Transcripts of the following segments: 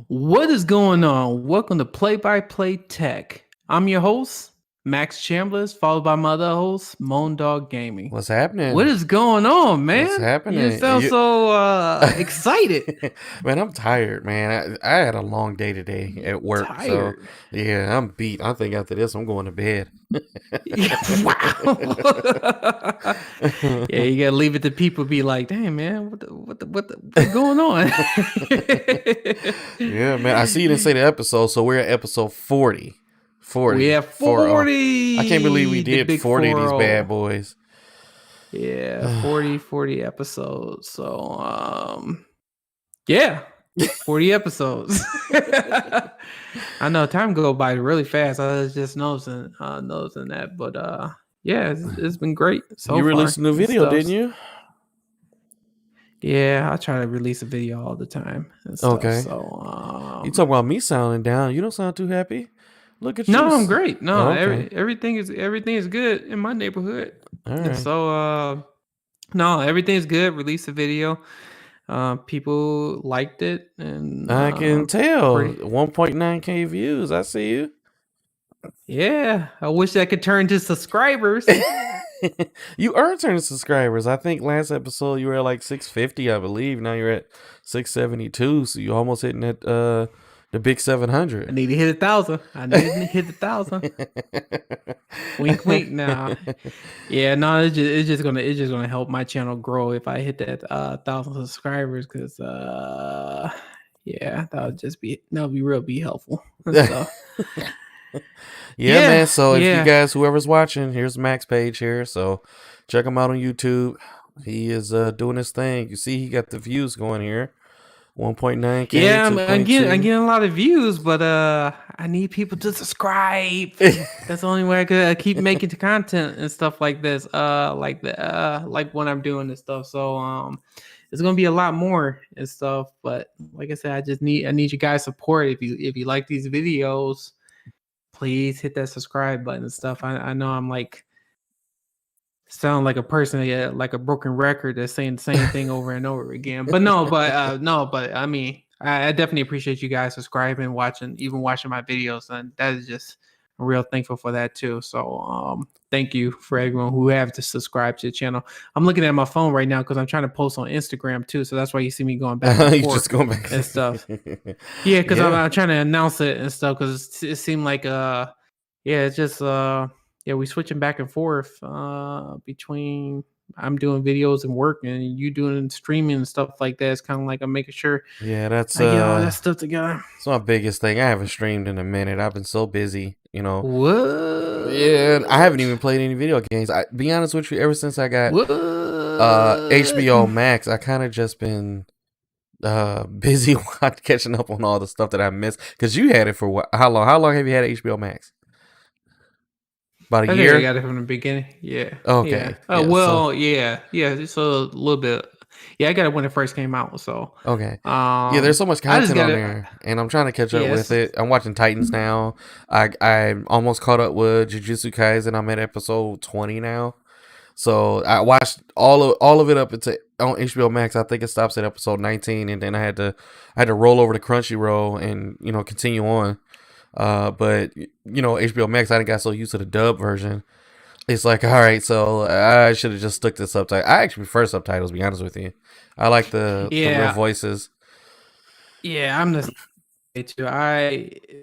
What is going on? Welcome to Play by Play Tech. I'm your host, Max Chambliss, followed by my other host, Moandogg Gaming. What's happening? What is going on, man? What's happening? You sound so excited. Man, I'm tired, man. I had a long day today at work. Tired. So, yeah, I'm beat. I think after this, I'm going to bed. Wow. Yeah, you gotta leave it to people be like, damn, man, what's going on? Yeah, man. I see you didn't say the episode, so we're at episode 40. 40. We have 40. I can't believe we did 40 of these bad boys. Yeah, 40 episodes. So, yeah, 40 episodes. I know time go by really fast. I was just noticing that, but yeah, it's been great. So you released a new video, didn't you? Yeah, I try to release a video all the time. And stuff, okay. So you talk about me sounding down. You don't sound too happy. Look at you. No, I'm great. No, okay. everything is good in my neighborhood. All right. So no, everything's good. Release a video. People liked it, and I can tell. 1.9K views. I see you. Yeah, I wish I could turn to subscribers. You are turning subscribers. I think last episode you were at like 650, I believe. Now you're at 672, so you're almost hitting that the big 700. I need to hit 1,000. I need to hit 1,000. Wink, wink. Now, yeah, no, it's just gonna help my channel grow if I hit that 1,000 subscribers. Because yeah, that would be helpful. So. Yeah, man. So if you guys, whoever's watching, here's Max page here. So check him out on YouTube. He is doing his thing. You see, he got the views going here. 1.9K. Yeah, I'm getting a lot of views, but I need people to subscribe. That's the only way I could keep making the content and stuff like this. Like when I'm doing this stuff. So it's gonna be a lot more and stuff. But like I said, I need you guys' support. If you like these videos, please hit that subscribe button and stuff. I know I'm like sound like a person like a broken record that's saying the same thing over and over again. But but I mean, I definitely appreciate you guys subscribing, watching my videos, and that is just I'm real thankful for that too. So thank you for everyone who have to subscribe to the channel. I'm looking at my phone right now because I'm trying to post on Instagram too, so that's why you see me going back and forth just going back and stuff. Yeah, because I'm trying to announce it and stuff because it seemed like it's just we switching back and forth between I'm doing videos and work, and you doing streaming and stuff like that. It's kind of like I'm making sure that's I get all that stuff together. It's my biggest thing. I haven't streamed in a minute. I've been so busy, What? Yeah, I haven't even played any video games. I be honest with you, ever since I got What? HBO Max, I kind of just been busy catching up on all the stuff that I missed. Because you had it for what? How long? How long have you had HBO Max? About a I year? think I got it from the beginning. Yeah. Okay. Yeah. Yeah. Well, yeah. Yeah. Just a little bit. Yeah, I got it when it first came out. So, Okay. Yeah, there's so much I just content got on it. there, and I'm trying to catch up with Yes. it. I'm watching Titans now. I'm almost caught up with Jujutsu Kaisen. I'm at episode 20 now. So I watched all of it up into on HBO Max. I think it stops at episode 19, and then I had to roll over to Crunchyroll and continue on. But HBO Max, I didn't got so used to the dub version. It's like, all right, so I should have just stuck to subtitles. I actually prefer subtitles, to be honest with you. I like the real voices. Yeah, I'm the same too.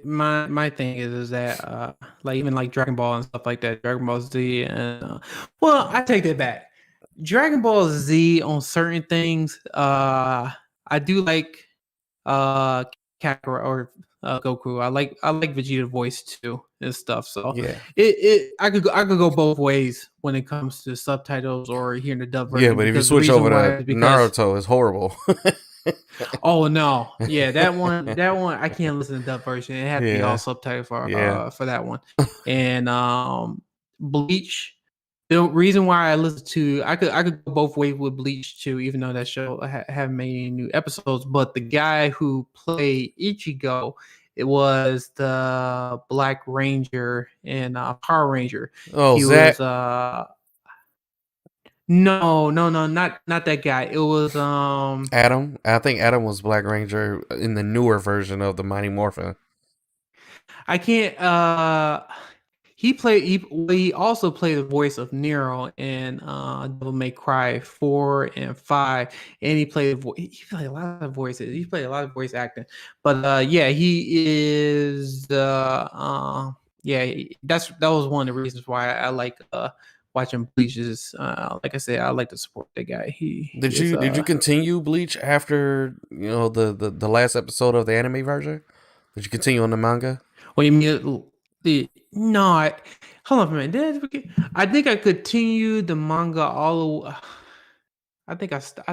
My thing is that like even like Dragon Ball and stuff like that, Dragon Ball Z, and well, I take that back. Dragon Ball Z on certain things, I do like Kakarot or Goku. I like Vegeta voice too and stuff. So Yeah, I could go both ways when it comes to subtitles or hearing the dub version. yeah, but if you switch over to Naruto, it's horrible. Oh no, yeah, that one I can't listen to dub version. It had to be all subtitle for that one. And Bleach. The reason why I listen to I could go both ways with Bleach too, even though that show haven't made any new episodes. But the guy who played Ichigo, it was the Black Ranger in Power Ranger. Oh, he Zach. was no, not that guy. It was Adam. I think Adam was Black Ranger in the newer version of the Mighty Morphin. I can't he also played the voice of Nero in Devil May Cry 4 and 5, and he played a lot of voices. He played a lot of voice acting. But yeah, he is yeah, that was one of the reasons why I like watching Bleach. Is like I said, I like to support that guy. Did you continue Bleach after the last episode of the anime version? Did you continue on the manga? Well, you mean no? Hold on for a minute. I think I continued the manga all. I think I stopped.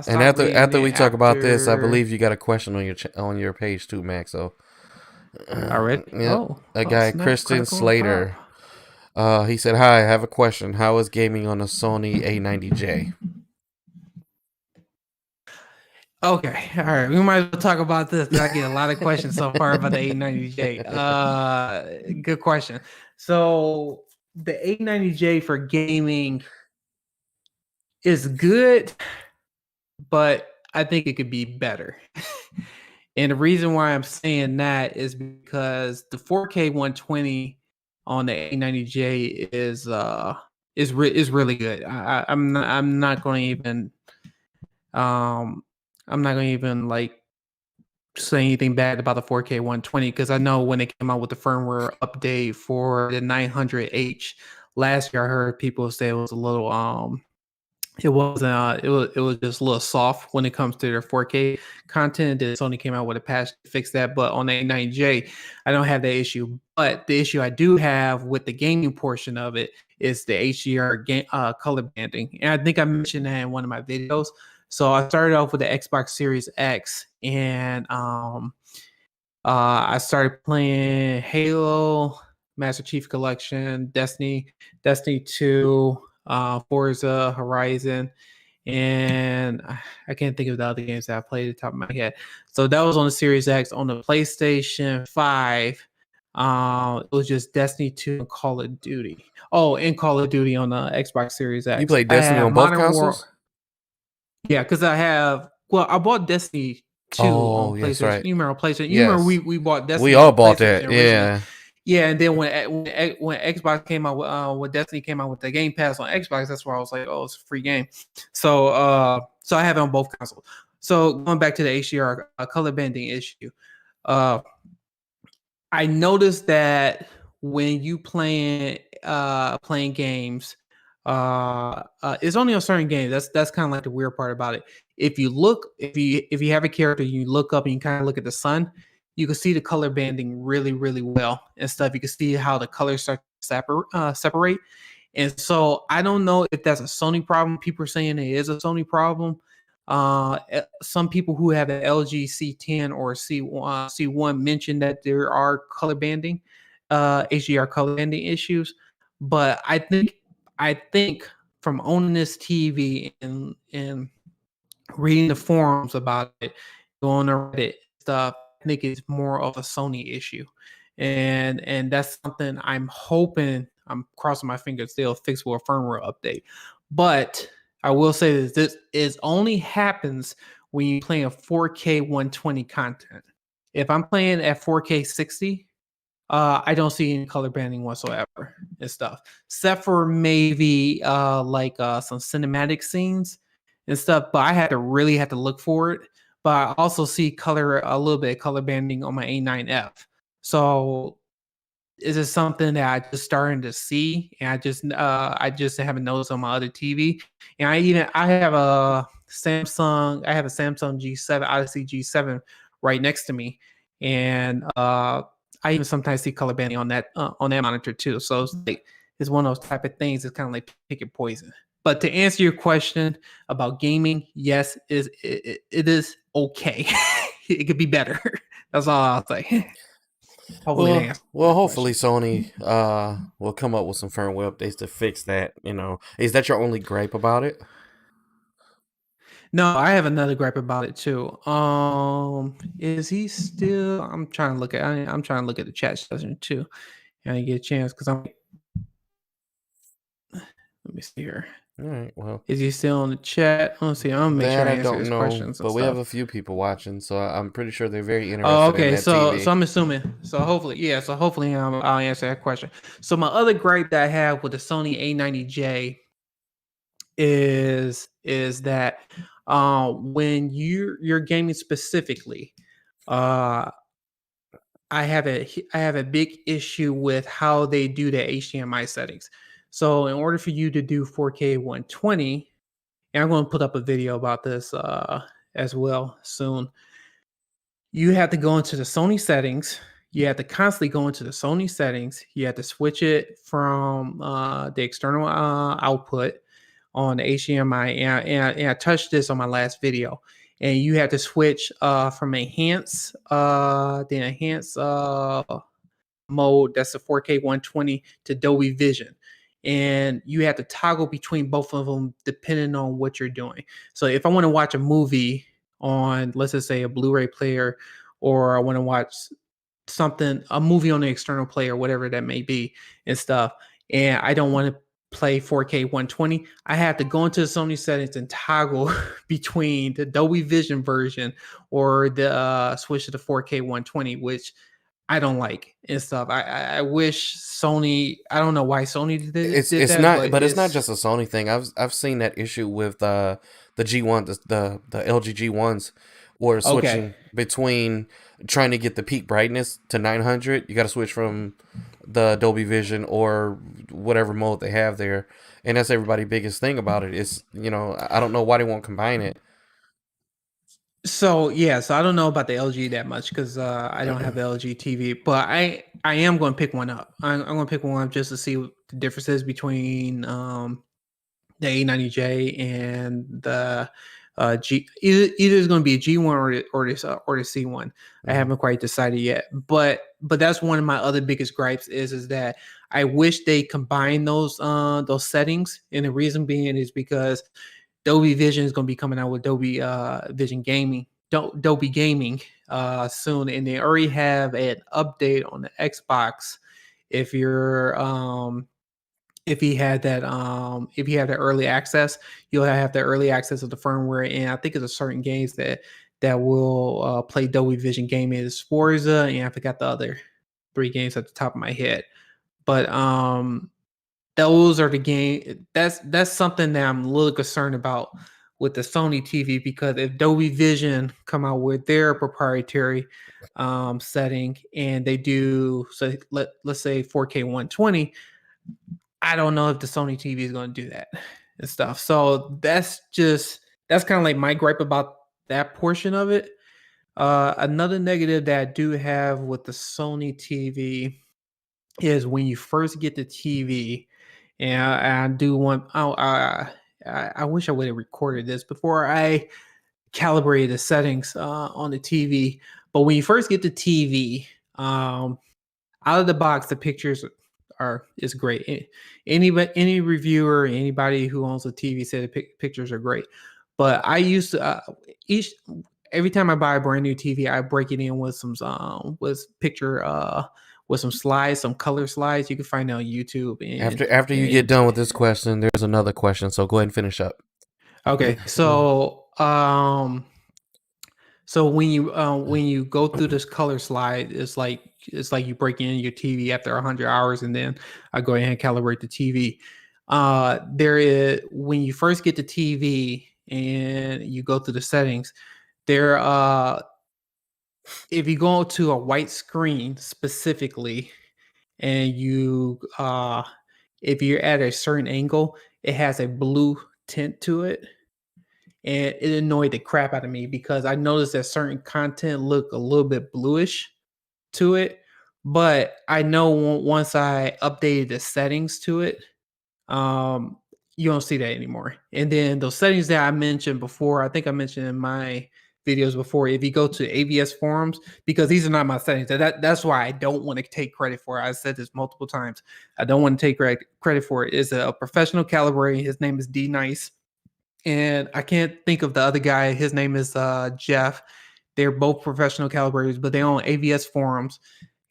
And after we talk about this, I believe you got a question on your page too, Max. So, already, a guy Christian Slater. He said, "Hi, I have a question. How is gaming on a Sony A90J?" Okay, all right. We might as well talk about this. I get a lot of questions so far about the A90J. Good question. So the A90J for gaming is good, but I think it could be better. And the reason why I'm saying that is because the 4K 120 on the A90J is really good. I'm not going to even I'm not going to even like say anything bad about the 4K 120 because I know when it came out with the firmware update for the 900H last year, I heard people say it was a little it wasn't it was just a little soft when it comes to their 4K content. That Sony came out with a patch to fix that, but on the A90J, I don't have that issue. But the issue I do have with the gaming portion of it is the HDR color banding, and I think I mentioned that in one of my videos. So I started off with the Xbox Series X, and I started playing Halo, Master Chief Collection, Destiny 2, Forza Horizon, and I can't think of the other games that I played at the top of my head. So that was on the Series X. On the PlayStation 5, it was just Destiny 2 and Call of Duty. Oh, and Call of Duty on the Xbox Series X. You played Destiny on both consoles? Yeah, because I bought Destiny 2 on PlayStation. Yes, right. You remember PlayStation? You remember we bought Destiny. We all bought that. Yeah. Yeah, and then when Xbox came out with when Destiny came out with the Game Pass on Xbox, that's where I was like, oh, it's a free game. So I have it on both consoles. So going back to the HDR color banding issue, I noticed that when you playing games, It's only on certain games. That's kind of like the weird part about it. If you have a character, you look up and you kind of look at the sun, you can see the color banding really really well and stuff. You can see how the colors start to separate. And so I don't know if that's a Sony problem. People are saying it is a Sony problem. Some people who have an LG C10 or C1 mentioned that there are color banding, HDR color banding issues. But I think from owning this TV and reading the forums about it, going to Reddit stuff, I think it's more of a Sony issue, and that's something I'm hoping. I'm crossing my fingers they'll fix with a firmware update. But I will say this is only happens when you play a 4K 120 content. If I'm playing at 4K 60, I don't see any color banding whatsoever and stuff, except for maybe some cinematic scenes and stuff. But I had to really have to look for it. But I also see a little bit of color banding on my A9F. So is it something that I just starting to see, and I just haven't noticed on my other TV. And I have a Samsung G7 Odyssey G7 right next to me, and I even sometimes see color banding on that monitor too. So it's one of those type of things. It's kind of like picking poison. But to answer your question about gaming, yes, it is okay. It could be better. That's all I'll say. Hopefully Sony will come up with some firmware updates to fix that. Is that your only gripe about it? No, I have another gripe about it too. Is he still? I'm trying to look at the chat session too, and I get a chance because Let me see here. All right. Well, is he still on the chat? Let's see. I'm gonna make sure I answer his know, questions. But we have a few people watching, so I'm pretty sure they're very interested. Oh, okay. In that so TV. so I'm assuming. So hopefully I'll answer that question. So my other gripe that I have with the Sony A90J is that when you're gaming specifically, I have a big issue with how they do the HDMI settings. So in order for you to do 4K 120, and I'm going to put up a video about this as well soon, you have to go into the Sony settings. You have to constantly go into the Sony settings. You have to switch it from the external output on the HDMI. And I touched this on my last video. And you have to switch from the enhance mode, that's the 4K 120, to Dolby Vision. And you have to toggle between both of them depending on what you're doing. So if I want to watch a movie on, let's just say, a Blu-ray player, or I want to watch a movie on the external player, whatever that may be and stuff, and I don't want to play 4K 120, I have to go into the Sony settings and toggle between the Dolby Vision version or the switch to the 4K 120, which I don't like and stuff. I wish Sony. I don't know why Sony did It's that, not, but it's not just a Sony thing. I've seen that issue with the G1, the LG G1s, or switching between trying to get the peak brightness to 900. You got to switch from the Dolby Vision or whatever mode they have there, and that's everybody's biggest thing about it. Is I don't know why they won't combine it. So I don't know about the LG that much because I don't have the LG TV, but I am going to pick one up. I'm going to pick one up just to see what the differences between the A90J and the G. Either it's going to be a G1 or the C1. Mm-hmm. I haven't quite decided yet, but that's one of my other biggest gripes is that I wish they combine those settings, and the reason being is because Dolby Vision is going to be coming out with Dolby Vision Gaming, Dolby Gaming soon, and they already have an update on the Xbox. If you're if you have that early access, you'll have the early access of the firmware, and I think it's a certain games that will play Dolby Vision Gaming. Is Forza, and I forgot the other 3 games at the top of my head, but those are the game. That's something that I'm a little concerned about with the Sony TV, because if Dolby Vision come out with their proprietary setting and they do, so let's say 4K 120, I don't know if the Sony TV is going to do that and stuff. So that's kind of like my gripe about that portion of it. Another negative that I do have with the Sony TV is when you first get the TV, and I do want. I wish I would have recorded this before I calibrated the settings on the TV. But when you first get the TV, out of the box, the pictures is great. Any reviewer, anybody who owns a TV said the pictures are great. But I used to every time I buy a brand new TV, I break it in with some with some slides, some color slides. You can find it on YouTube. And, after you get done with this question, there's another question. So go ahead and finish up. Okay, so so when you go through this color slide, it's like you break in your TV after 100 hours, and then I go ahead and calibrate the TV. There is, when you first get the TV and you go through the settings, there if you go to a white screen specifically, and you if you're at a certain angle, it has a blue tint to it. And it annoyed the crap out of me because I noticed that certain content looked a little bit bluish to it. But I know once I updated the settings to it, you don't see that anymore. And then those settings that I mentioned before, I think I mentioned in my videos before, if you go to AVS forums, because these are not my settings, that's why I don't want to take credit for it. I said this multiple times. I don't want to take credit for it. It's a professional calibrator. His name is D Nice. And I can't think of the other guy. His name is Jeff. They're both professional calibrators, but they own AVS forums.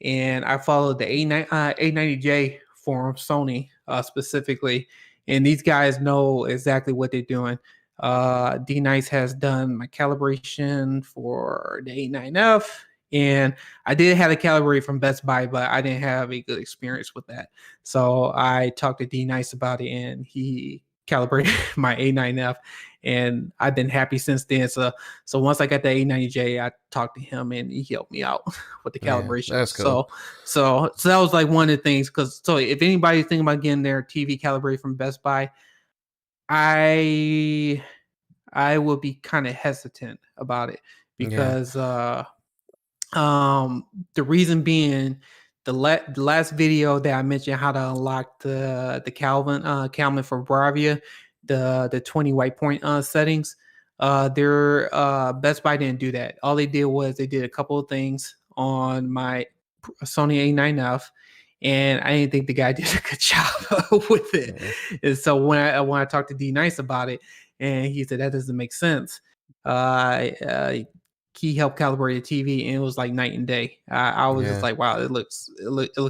And I follow the A90J forum, Sony specifically. And these guys know exactly what they're doing. D Nice has done my calibration for the 89F. And I did have a calibrate from Best Buy, but I didn't have a good experience with that. So I talked to D Nice about it, and he calibrated my A9F, and I've been happy since then. So once I got the A90J, I talked to him and he helped me out with the calibration. Yeah, that's cool. So that was like one of the things. So if anybody's thinking about getting their TV calibrated from Best Buy, I will be kind of hesitant about it because the reason being, the last video that I mentioned how to unlock the Calvin for Bravia, the 20 white point settings, their Best Buy didn't do that. All they did was they did a couple of things on my Sony A9F, and I didn't think the guy did a good job with it. And so when I talked to D Nice about it, and he said that doesn't make sense. He helped calibrate the TV, and it was like night and day. I was just like, wow, it looks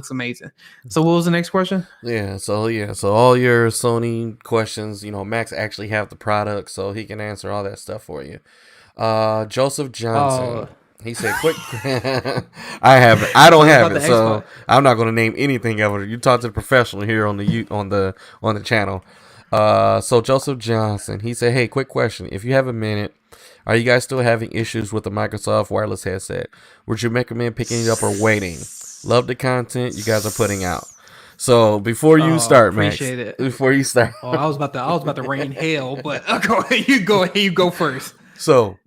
amazing. So what was the next question? So all your Sony questions, Max actually have the product, so he can answer all that stuff for you. Joseph Johnson, he said, "Quick, I don't have it, so I'm not going to name anything of it. You talk to the professional here on the channel." So Joseph Johnson, he said, "Hey, quick question. If you have a minute, are you guys still having issues with the Microsoft wireless headset? Would you recommend picking it up or waiting? Love the content you guys are putting out." So before you start, Max, before you start, I was about to rain hell, but you go first. So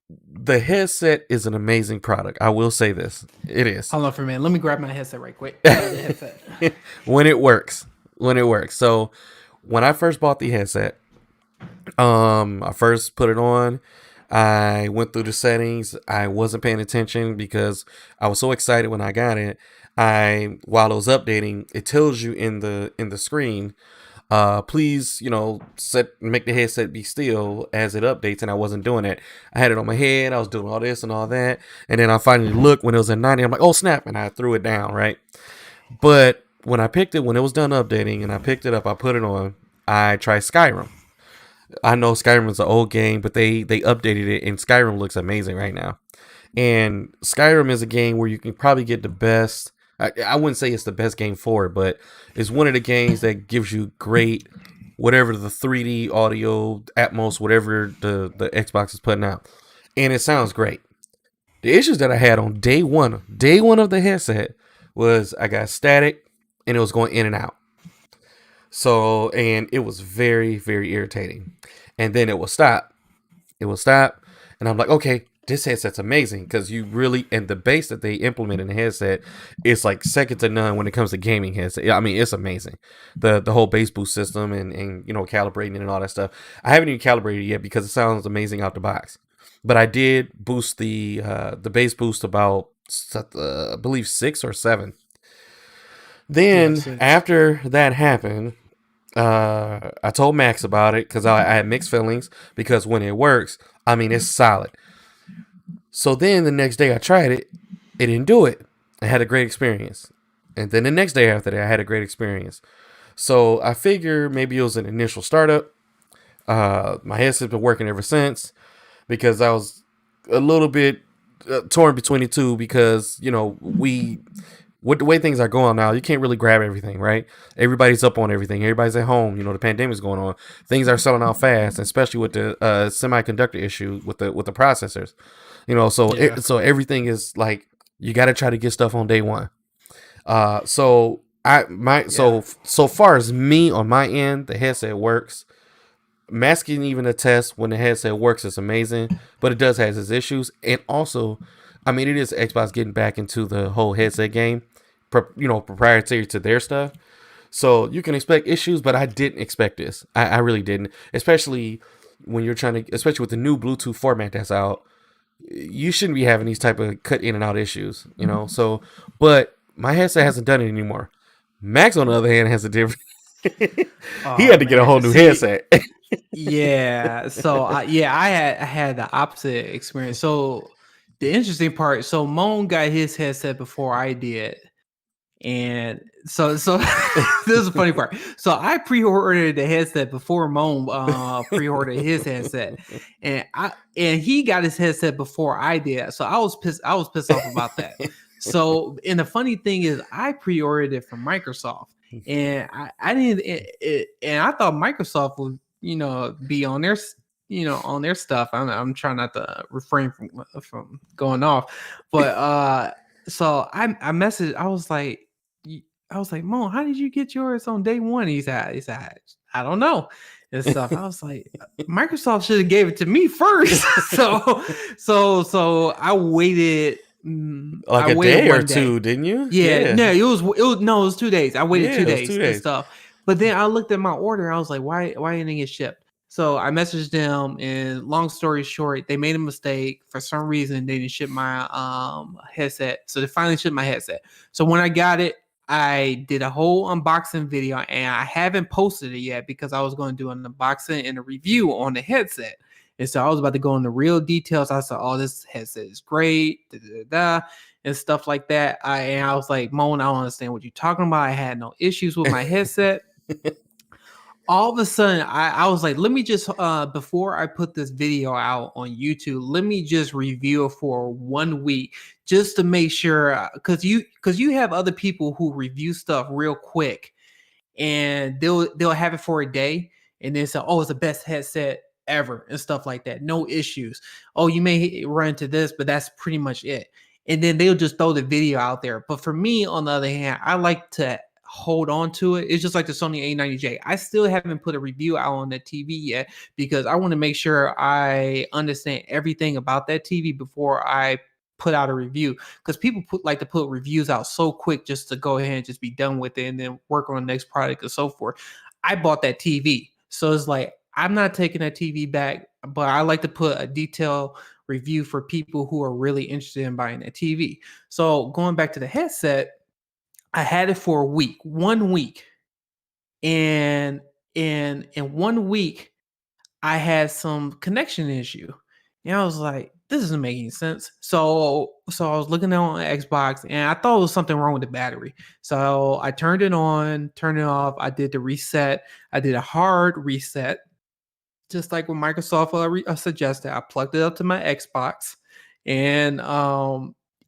the headset is an amazing product. I will say this, it is. Hold on for a minute. Let me grab my headset right quick. When it works. So when I first bought the headset, I first put it on. I went through the settings. I wasn't paying attention because I was so excited when I got it. While it was updating, it tells you in the screen, please, make the headset be still as it updates, and I wasn't doing it. I had it on my head. I was doing all this and all that, and then I finally looked when it was at 90. I'm like, oh snap, and I threw it down, right? But when I picked it, when it was done updating, and I picked it up, I put it on. I tried Skyrim. I know Skyrim is an old game, but they updated it, and Skyrim looks amazing right now. And Skyrim is a game where you can probably get the best. I wouldn't say it's the best game for it, but it's one of the games that gives you great, whatever the 3D audio, Atmos, whatever the Xbox is putting out. And it sounds great. The issues that I had on day one of the headset was I got static and it was going in and out. So, and it was very, very irritating. And then it will stop. It will stop. And I'm like, okay, this headset's amazing because you really, and the bass that they implement in the headset is like second to none when it comes to gaming headset. I mean, it's amazing. The whole bass boost system and calibrating and all that stuff. I haven't even calibrated it yet because it sounds amazing out the box. But I did boost the bass boost about I believe 6 or 7. Then after that happened, I told Max about it because I had mixed feelings because when it works, I mean, it's solid. So then the next day I tried it, it didn't do it. I had a great experience. And then the next day after that, I had a great experience. So I figure maybe it was an initial startup. My headset's been working ever since because I was a little bit torn between the two because, with the way things are going now, you can't really grab everything, right? Everybody's up on everything. Everybody's at home. The pandemic's going on. Things are selling out fast, especially with the semiconductor issue with the processors. So everything is like you got to try to get stuff on day one. So far as me on my end, the headset works. Max can even attest when the headset works, it's amazing, but it does have its issues. And also, I mean, it is Xbox getting back into the whole headset game, proprietary to their stuff. So you can expect issues, but I didn't expect this. I really didn't, especially when you're especially with the new Bluetooth format that's out. You shouldn't be having these type of cut in and out issues, So, but my headset hasn't done it anymore. Max, on the other hand, has a different. He had to get a whole new headset. Yeah. So I had the opposite experience. So the interesting part, so Moan got his headset before I did. And so this is the funny part. So I pre-ordered the headset before Moan pre-ordered his headset. And he got his headset before I did. So I was pissed off about that. So, and the funny thing is I pre-ordered it from Microsoft. And I didn't and I thought Microsoft would be on their on their stuff. I'm trying not to refrain from going off, but so I messaged. I was like, Mo, how did you get yours on day one? He said, I don't know and stuff. I was like, Microsoft should have gave it to me first. so I waited. Like a day or two, didn't you? Yeah. No, it was 2 days. I waited 2 days and stuff. But then I looked at my order. I was like, why didn't it get shipped? So I messaged them, and long story short, they made a mistake. For some reason, they didn't ship my headset. So they finally shipped my headset. So when I got it, I did a whole unboxing video, and I haven't posted it yet because I was going to do an unboxing and a review on the headset. And so I was about to go into real details. I said, oh, this headset is great, and stuff like that. I was like, Moan, I don't understand what you're talking about. I had no issues with my headset. All of a sudden, I was like, let me just, before I put this video out on YouTube, let me just review it for 1 week just to make sure, because you have other people who review stuff real quick, and they'll have it for a day, and then say, oh, it's the best headset ever and stuff like that. No issues. Oh, you may run into this, but that's pretty much it. And then they'll just throw the video out there. But for me, on the other hand, I like to hold on to it. It's just like the Sony A90J. I still haven't put a review out on that TV yet because I want to make sure I understand everything about that TV before I put out a review, because people like to put reviews out so quick just to go ahead and just be done with it and then work on the next product and so forth. I bought that TV, so it's like I'm not taking that TV back, but I like to put a detailed review for people who are really interested in buying that TV. So going back to the headset, I had it for a week, 1 week, and in 1 week, I had some connection issue, and I was like, "This doesn't make any sense." So I was looking on Xbox, and I thought it was something wrong with the battery. So I turned it on, turned it off. I did the reset. I did a hard reset, just like what Microsoft suggested. I plugged it up to my Xbox, and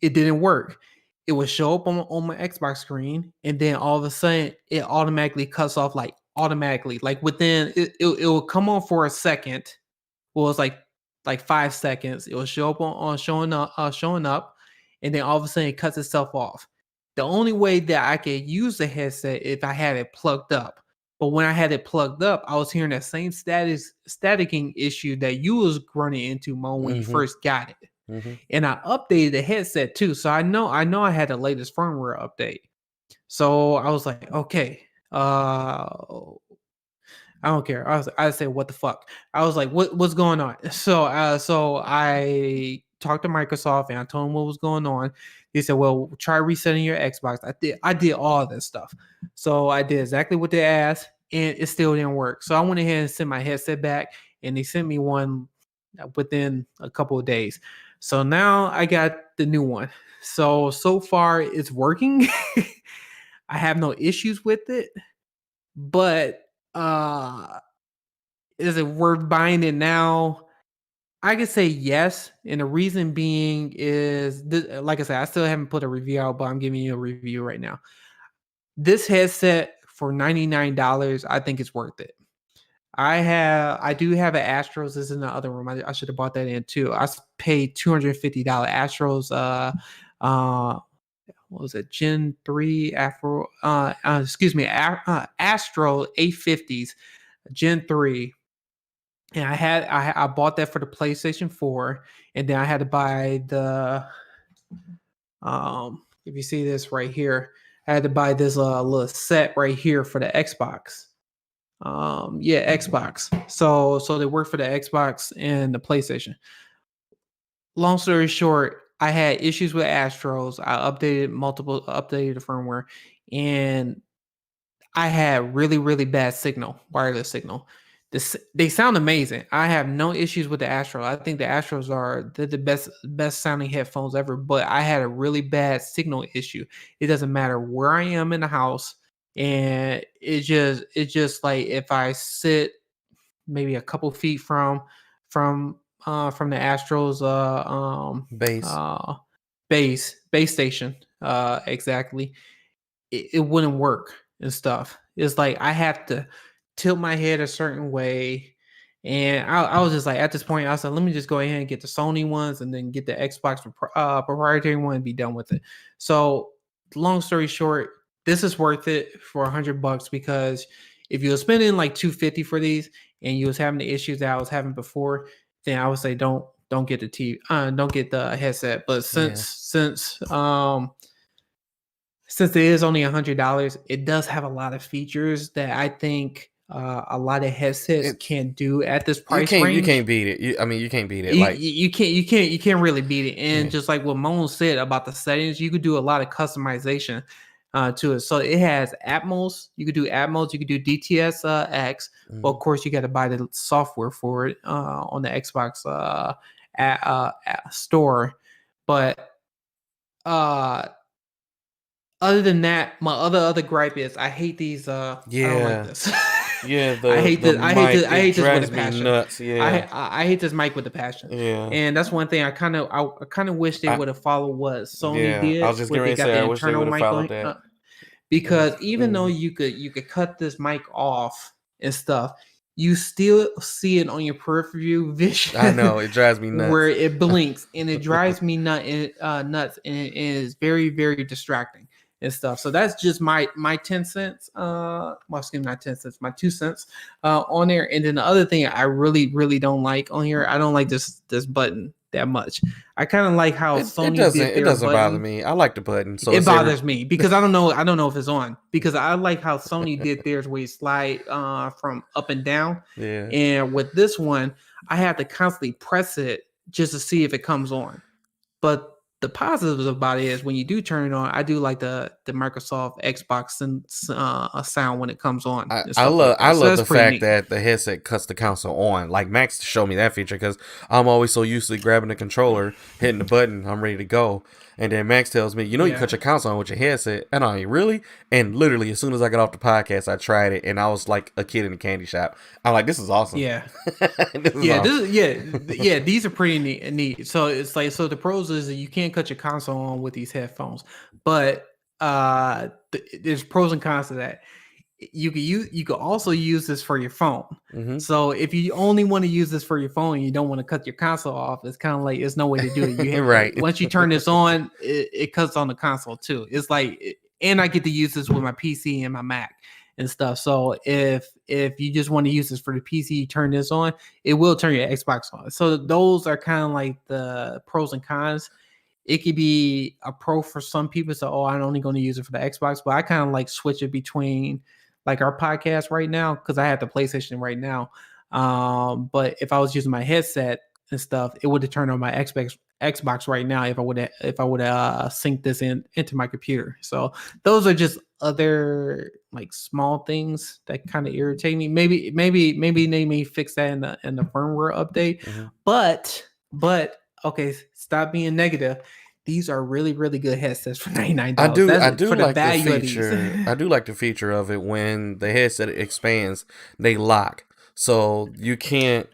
it didn't work. It would show up on my Xbox screen, and then all of a sudden, it automatically cuts off, like automatically, like within it will come on for a second. Well, it's like 5 seconds. It will show up on showing up, and then all of a sudden, it cuts itself off. The only way that I could use the headset if I had it plugged up. But when I had it plugged up, I was hearing that same staticking issue that you was running into, Mo, when you first got it. And I updated the headset too, so I know I had the latest firmware update. So I was like, okay, I don't care. I said, what the fuck? I was like, what's going on? So I talked to Microsoft and I told them what was going on. They said, well, try resetting your Xbox. I did all this stuff. So I did exactly what they asked, and it still didn't work. So I went ahead and sent my headset back, and they sent me one within a couple of days. So now I got the new one. So far it's working. I have no issues with it, but is it worth buying it now? I could say yes, and the reason being is like I said, I still haven't put a review out, but I'm giving you a review right now. This headset for $99, I think it's worth it. I do have an Astros. This is in the other room. I should have bought that in too. I paid $250 Astros. What was it? Gen 3 Astro A50s, Gen 3. And I bought that for the PlayStation 4, and then I had to buy the if you see this right here, I had to buy this little set right here for the Xbox. Xbox. So they work for the Xbox and the PlayStation. Long story short, I had issues with Astros. I updated the firmware, and I had really, really bad wireless signal. They sound amazing. I have no issues with the Astro. I think the Astros are the best sounding headphones ever, but I had a really bad signal issue. It doesn't matter where I am in the house, and it's just like if I sit maybe a couple feet from the Astros base station, exactly, it wouldn't work and stuff. It's like I have to tilt my head a certain way, and I was just like, at this point, I said, let me just go ahead and get the Sony ones and then get the Xbox proprietary one and be done with it. So long story short, this is worth it for $100 because if you were spending like $250 for these and you was having the issues that I was having before, then I would say don't get the TV, don't get the headset. But since it is only $100, it does have a lot of features that I think a lot of headsets can't do at this price range. You can't beat it. You can't beat it. You can't really beat it. And just like what Moan said about the settings, you could do a lot of customization to it. So it has Atmos. You could do Atmos. You could do DTS X. Well, of course, you got to buy the software for it on the Xbox store. But other than that, my other gripe is I hate these. I don't like this. I hate this. I hate this with a passion. Nuts. Yeah. I hate this mic with a passion. Yeah. And that's one thing I kind of wish they would have followed what Sony did. I was just going to say, I wish they would have followed that. Because even though you could cut this mic off and stuff, you still see it on your peripheral vision. I know, it drives me nuts. Where it blinks, and it drives me nuts, and it is very, very distracting and stuff. So that's just my 10 cents. Well, excuse me, not 10 cents, my 2 cents on there. And then the other thing I really, really don't like on here, I don't like this button that much. I kind of like how Sony it doesn't bother me. I like the button. So it bothers me because I don't know if it's on, because I like how Sony did theirs where you slide from up and down. Yeah. And with this one, I have to constantly press it just to see if it comes on. But the positives about it is when you do turn it on, I do like the Microsoft Xbox sound when it comes on. I love the fact that the headset cuts the console on. Like Max showed me that feature because I'm always so used to grabbing the controller, hitting the button, I'm ready to go. And then Max tells me, you cut your console on with your headset. And I'm like, really? And literally, as soon as I got off the podcast, I tried it, and I was like a kid in a candy shop. I'm like, this is awesome. Yeah. Awesome. These are pretty neat. So it's like, so the pros is that you can't cut your console on with these headphones, but there's pros and cons to that. You could also use this for your phone. Mm-hmm. So if you only want to use this for your phone and you don't want to cut your console off, it's kind of like there's no way to do it. Right. Once you turn this on, it cuts on the console too. It's like, and I get to use this with my PC and my Mac and stuff. So if you just want to use this for the PC, you turn this on, it will turn your Xbox on. So those are kind of like the pros and cons. It could be a pro for some people. So, I'm only going to use it for the Xbox, but I kind of like switch it between like our podcast right now because I have the PlayStation right now. But if I was using my headset and stuff, it would have turned on my Xbox right now if I would sync this into my computer. So those are just other like small things that kind of irritate me. Maybe they may fix that in the firmware update. Mm-hmm. But okay, stop being negative. These are really, really good headsets for $99. I do like the feature. I do like the feature of it when the headset expands, they lock. So you can't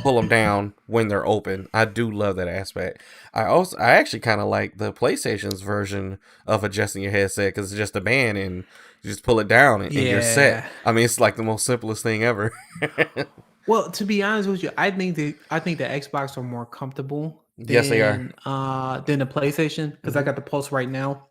pull them down when they're open. I do love that aspect. I actually kind of like the PlayStation's version of adjusting your headset because it's just a band and you just pull it down and you're set. I mean, it's like the most simplest thing ever. Well, to be honest with you, I think the Xbox are more comfortable than the PlayStation because I got the Pulse right now.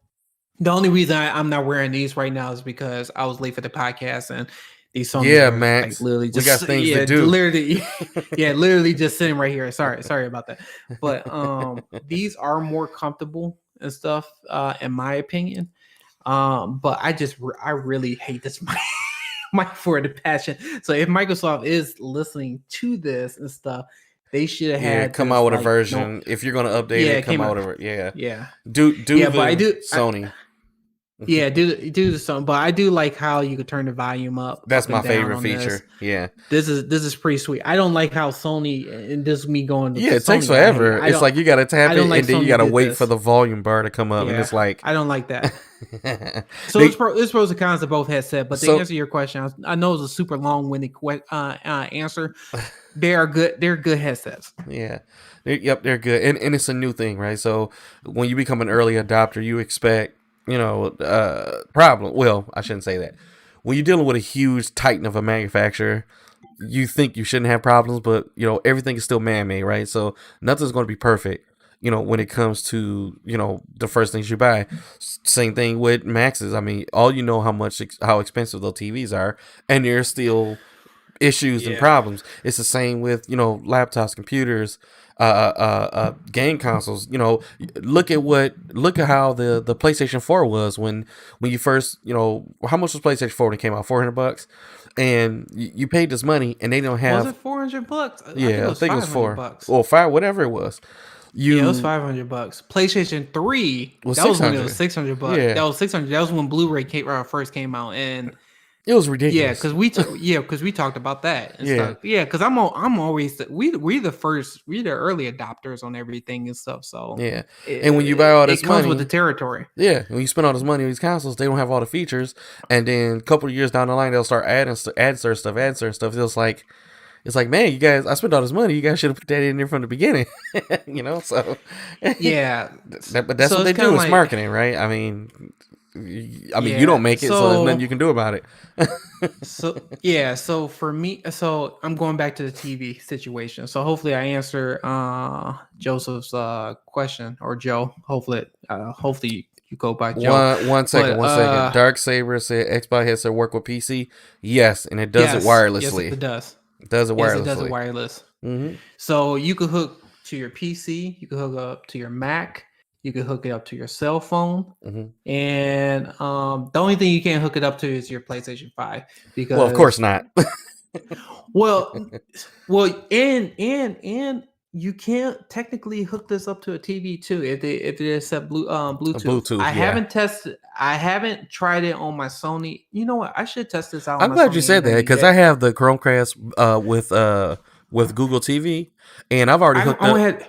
The only reason I'm not wearing these right now is because I was late for the podcast and these Sony are Max. Like literally just we got things to do. Literally just sitting right here. Sorry about that. But these are more comfortable and stuff, in my opinion. But I really hate this mic for the passion. So if Microsoft is listening to this and stuff, they should have had come out with a version. If you're gonna update it, come out with it. Yeah. Sony. Yeah, do the song, but I do like how you could turn the volume up. That's my favorite feature. Yeah, this is pretty sweet. I don't like how Sony, and this is me going. It takes forever. It's like you gotta tap it, and then you gotta wait for the volume bar to come up, and it's like I don't like that. So there's pros and cons of both headsets. But to answer your question, I know it's a super long-winded answer. They are good. They're good headsets. Yeah, they're good, and it's a new thing, right? So when you become an early adopter, you expect problem. Well, I shouldn't say that. When you're dealing with a huge titan of a manufacturer, you think you shouldn't have problems, but everything is still man-made, right? So nothing's going to be perfect, when it comes to the first things you buy. Same thing with Maxes. I mean, all how expensive those TVs are, and there's still issues and problems. It's the same with laptops, computers, game consoles. Look at how the PlayStation 4 was when you first, how much was PlayStation 4 when it came out? $400, and you paid this money and they don't have. Was it $400? Yeah, I think it was $400. Well, $500, whatever it was. It was $500. PlayStation 3 was that was when it $600. was $600. Yeah. That was $600. That was when Blu-ray first came out, and it was ridiculous. Yeah, because we talked about that. And stuff. Yeah, because I'm always we the early adopters on everything and stuff. So yeah, and when you buy all this money, it comes with the territory. Yeah, when you spend all this money on these consoles, they don't have all the features, and then a couple of years down the line, they'll start adding certain stuff. It's like, man, you guys, I spent all this money. You guys should have put that in there from the beginning. So yeah, but that's what they do. It's marketing, right? I mean, you don't make it, so there's nothing you can do about it. So for me, I'm going back to the TV situation. So hopefully I answer Joseph's question, or Joe. Hopefully you go by Joe. One second. Dark Saber said Xbox headset work with PC. Yes, and it does it wirelessly. Yes, it does. It does it wirelessly. Yes, it does it wireless. Mm-hmm. So you could hook to your PC. You could hook up to your Mac. You can hook it up to your cell phone, and the only thing you can't hook it up to is your PlayStation 5. Because of course not. well, and you can't technically hook this up to a TV too if they accept Bluetooth. I haven't tried it on my Sony. You know what? I should test this out. I'm glad you said that because I have the Chromecast with Google TV, and I've already hooked up.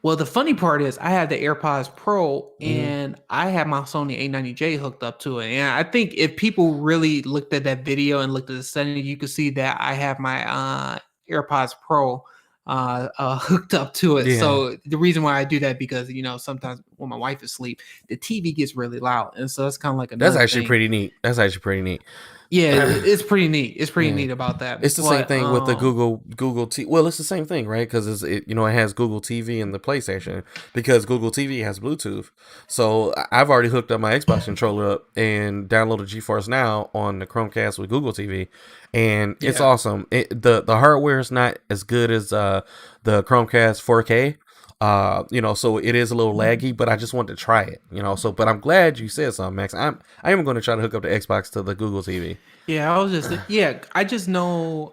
Well, the funny part is I had the AirPods Pro and I had my Sony A90J hooked up to it. And I think if people really looked at that video and looked at the settings, you could see that I have my AirPods Pro hooked up to it. Yeah. So the reason why I do that because sometimes when my wife is asleep, the TV gets really loud, and so that's kind of like That's another actually thing. pretty neat. That's actually pretty neat. Yeah, it's pretty neat. It's pretty neat about that. It's the same thing with the Google TV. Well, it's the same thing, right? Because it has Google TV and the PlayStation, because Google TV has Bluetooth. So I've already hooked up my Xbox controller up and downloaded GeForce Now on the Chromecast with Google TV, and it's awesome. The hardware is not as good as the Chromecast 4K. So it is a little laggy, but I just wanted to try it, but I'm glad you said something, Max. I am going to try to hook up the Xbox to the Google TV. Yeah, I just know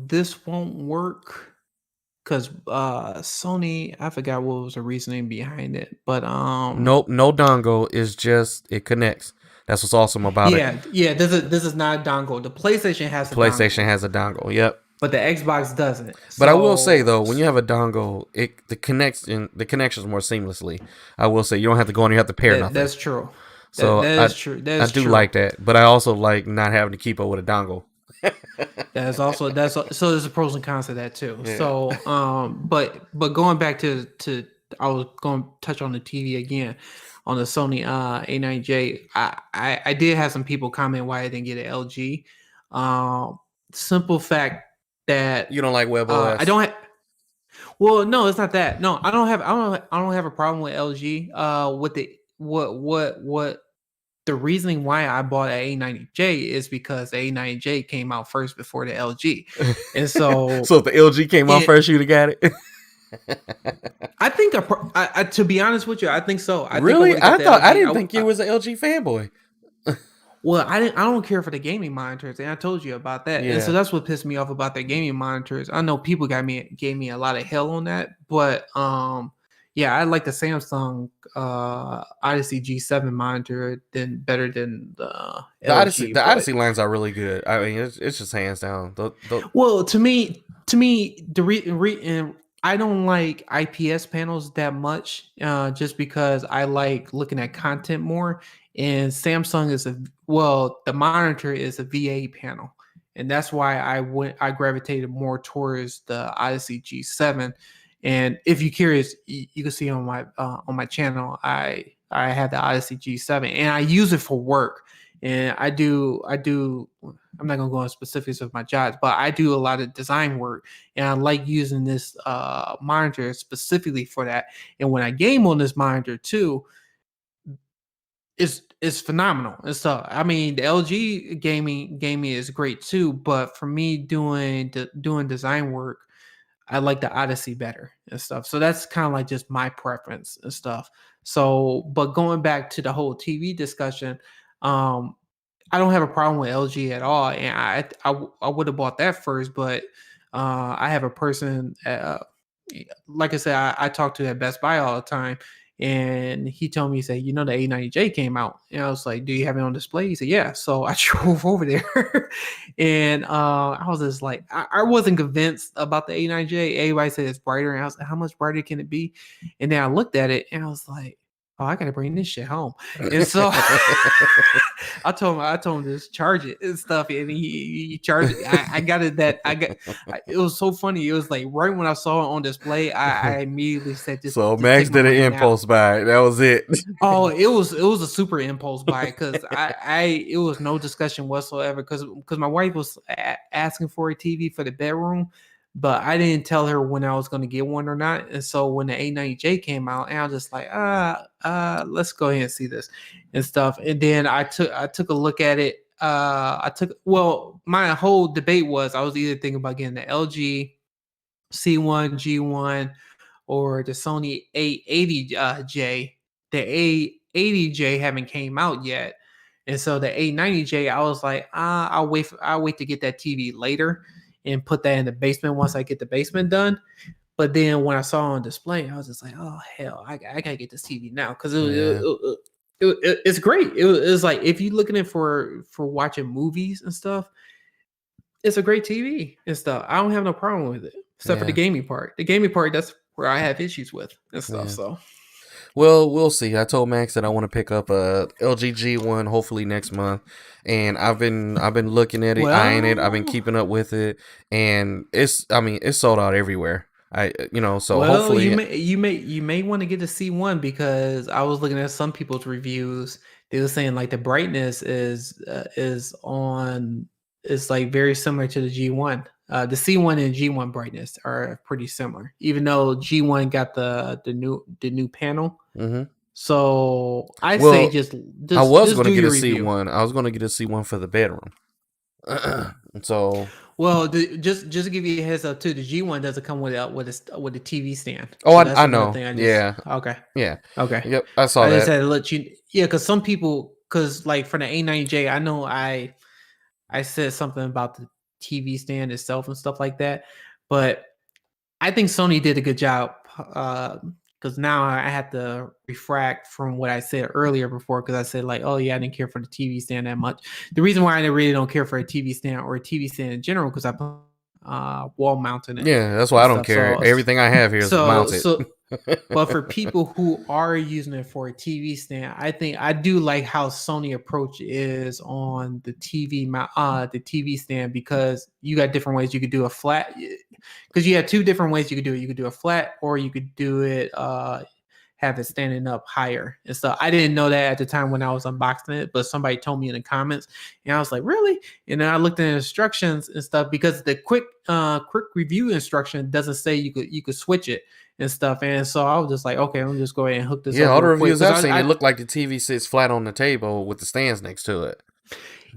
this won't work because Sony, I forgot what was the reasoning behind it, but no dongle, is just it connects. That's what's awesome about it. Yeah, this is not a dongle. The PlayStation has a dongle. Yep. But the Xbox doesn't. But I will say though, when you have a dongle, the connections more seamlessly. I will say you don't have to go and you have to pair nothing. That's true. So that is true. I do like that, but I also like not having to keep up with a dongle. So there's a pros and cons to that too. Yeah. So but going back to I was going to touch on the TV again on the Sony A90J. I did have some people comment why I didn't get an LG. Simple fact that you don't like WebOS. I don't have. Well, no, it's not that. No, I don't have a problem with LG. With the what the reasoning why I bought an A90J is because the A90J came out first before the LG, and so if the LG came out first, you'd have got it. I think to be honest with you, I think so. I didn't think you was an LG fanboy. Well, I don't care for the gaming monitors, and I told you about that. Yeah. And so that's what pissed me off about the gaming monitors. I know people gave me a lot of hell on that, but I like the Samsung Odyssey G7 monitor better than the LG. The Odyssey lines are really good. I mean, it's just hands down. Well, to me, I don't like IPS panels that much, just because I like looking at content more. And Samsung the monitor is a VA panel, and that's why I gravitated more towards the Odyssey G7. And if you're curious, you can see on my channel, I have the Odyssey G7, and I use it for work. And I do. I'm not gonna go on specifics of my jobs, but I do a lot of design work, and I like using this monitor specifically for that. And when I game on this monitor too, it's phenomenal and stuff. I mean, the LG gaming is great too, but for me doing design work, I like the Odyssey better and stuff. So that's kind of like just my preference and stuff. So, but going back to the whole TV discussion, I don't have a problem with LG at all, and I would have bought that first, but I have a person, like I said, I talk to at Best Buy all the time. And he told me, he said, the A90J came out. And I was like, do you have it on display? He said, yeah. So I drove over there. And I was just like, I wasn't convinced about the A90J. Everybody said it's brighter. And I was like, how much brighter can it be? And then I looked at it and I was like, oh, I got to bring this shit home. And so I told him to just charge it and stuff. And he charged it. I got it it was so funny. It was like right when I saw it on display, I immediately said this. So Max did an impulse buy. That was it. Oh, it was a super impulse buy, because it was no discussion whatsoever, because my wife was asking for a TV for the bedroom, but I didn't tell her when I was going to get one or not. And so when the A90J came out, and I was just like, let's go ahead and see this and stuff. And then I took a look at it. My whole debate was, I was either thinking about getting the LG C1, G1, or the Sony A80J. The A80J haven't came out yet. And so the A90J, I was like, I'll wait to get that TV later and put that in the basement once I get the basement done. But then when I saw it on display, I was just like, oh hell, I gotta get this TV now, because it's great. It was like, if you're looking at for watching movies and stuff, it's a great TV and stuff. I don't have no problem with it, except for the gaming part. The gaming part, that's where I have issues with and stuff. So. Well, we'll see. I told Max that I want to pick up a LG G1 hopefully next month, and I've been looking at it, eyeing it. I've been keeping up with it, and it's sold out everywhere. So Well, hopefully, you may want to get a C1 because I was looking at some people's reviews. They were saying like the brightness is on is like very similar to the G1. The C1 and G1 brightness are pretty similar, even though G1 got the new panel. mhm. So I say Well, just I was just gonna do get a your review. C1. I was gonna get a C1 for the bedroom. So, Well, just to give you a heads up too, the G1 doesn't come with a TV stand. oh, So that's I another know. thing. Yeah, Okay. yeah, Okay. yep. I saw I just that. had to let you, yeah, because some people, because like for the A90J, I know I said something about the TV stand itself and stuff like that, but I think Sony did a good job because now I have to refract from what I said earlier before because I said like, oh yeah, I didn't care for the TV stand that much. The reason why I really don't care for a TV stand or a TV stand in general because I put wall mounting it Yeah, that's why and I don't stuff. care. Everything I have here is So mounted. so but for people who are using it for a TV stand, I think I do like how Sony approach is on the the TV stand because you got different ways you could do a flat. Because you had two different ways you could do it. You could do a flat, or you could do it have it standing up higher and stuff. I didn't know that at the time when I was unboxing it, but somebody told me in the comments, and I was like, really? And then I looked at the instructions and stuff because the quick review instruction doesn't say you could switch it and stuff. And so I was just like, okay, let me just go ahead and hook this Yeah, up all the real quick. reviews Because I've seen, it looked like the TV sits flat on the table with the stands next to it.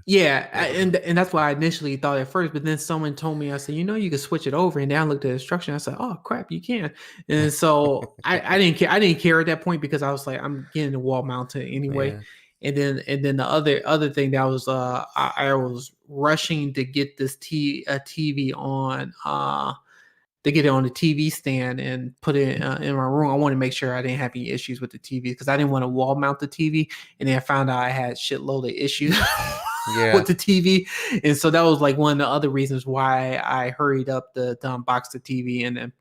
yeah, and that's what I initially thought at first, but then someone told me, I said, you can switch it over, and then I looked at the instruction, I said, oh crap, you can, and so I didn't care, at that point because I was like, I'm getting the wall mounted anyway, Yeah. and then the other thing that was I was rushing to get this TV on to get it on the TV stand and put it in my room. I wanted to make sure I didn't have any issues with the TV because I didn't want to wall mount the TV, and then I found out I had shitload of issues Yeah. with the TV, and so that was like one of the other reasons why I hurried up to unbox the TV and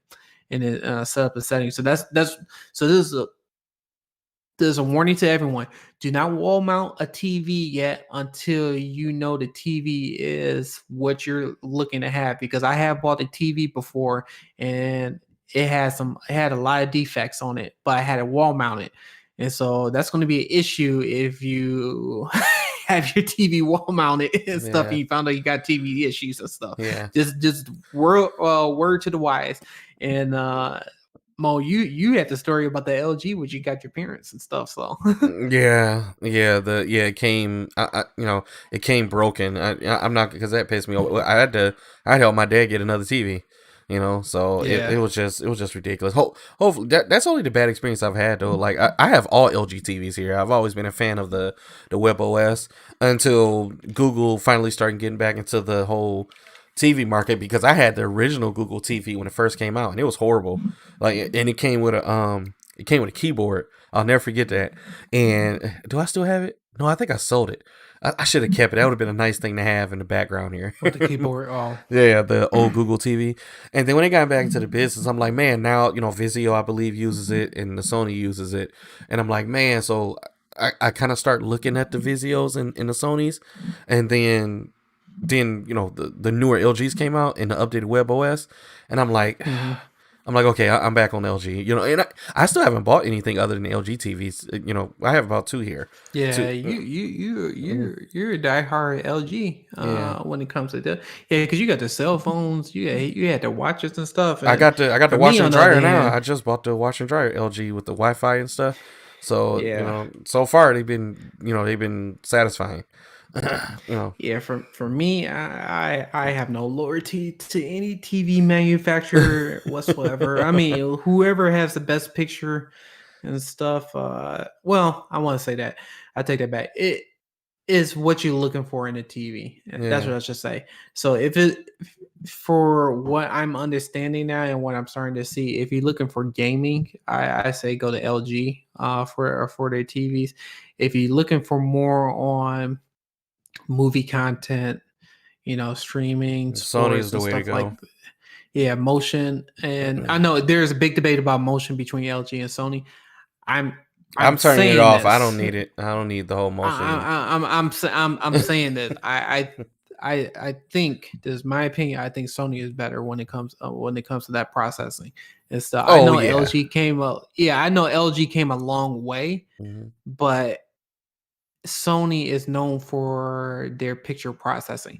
then set up the settings. So so there's a warning to everyone: do not wall mount a TV yet until you know the TV is what you're looking to have. Because I have bought a TV before and it had a lot of defects on it, but I had it wall mounted, and so that's going to be an issue if you have your TV wall mounted and stuff, and Yeah. you found out you got TV issues and stuff. Yeah. Just word to the wise, and Mo, you had the story about the LG, which you got your parents and stuff. So Yeah, it came. It came broken. I'm not because that pissed me off. I helped my dad get another TV. So yeah, it was just ridiculous. Hopefully that's only the bad experience I've had though. Like I have all LG TVs here. I've always been a fan of the WebOS until Google finally started getting back into the whole TV market because I had the original Google TV when it first came out and it was horrible. Like and it came with a keyboard. I'll never forget that. And do I still have it? No, I think I sold it. I should have kept it. That would have been a nice thing to have in the background here. with the keyboard. Oh, Yeah, the old Google TV. And then when they got back into the business, I'm like, man, now, Vizio, I believe, uses it and the Sony uses it. And I'm like, man, so I kind of start looking at the Vizios and the Sonys. And then the newer LGs came out and the updated WebOS. And I'm like, mm-hmm. okay, I'm back on LG, and I still haven't bought anything other than LG TVs. I have about two here. Yeah, Two, you're a diehard LG yeah. when it comes to that. Yeah, because you got the cell phones, you had the watches and stuff. I And got the for me, washer on and the other dryer now. hand, I just bought the washer and dryer LG with the Wi-Fi and stuff. So yeah. so far they've been satisfying. you know, Yeah, for me, I have no loyalty to any TV manufacturer whatsoever. I mean, whoever has the best picture and stuff. Well, I want to say that. I take that back. It is what you're looking for in a TV. That's yeah. what I should say. So if it for what I'm understanding now and what I'm starting to see, if you're looking for gaming, I say go to LG for their TVs. If you're looking for more on movie content, streaming, Sony is sports, the and way to stuff like go. yeah, motion. And I know there's a big debate about motion between LG and Sony. I'm I'm I'm turning it saying off. I this. don't need it. I don't need the whole motion. I'm saying this. I think this is my opinion. I think Sony is better when it comes to that processing and stuff. I Oh know yeah. LG came up. Yeah, I know LG came a long way, Mm-hmm. but Sony is known for their picture processing.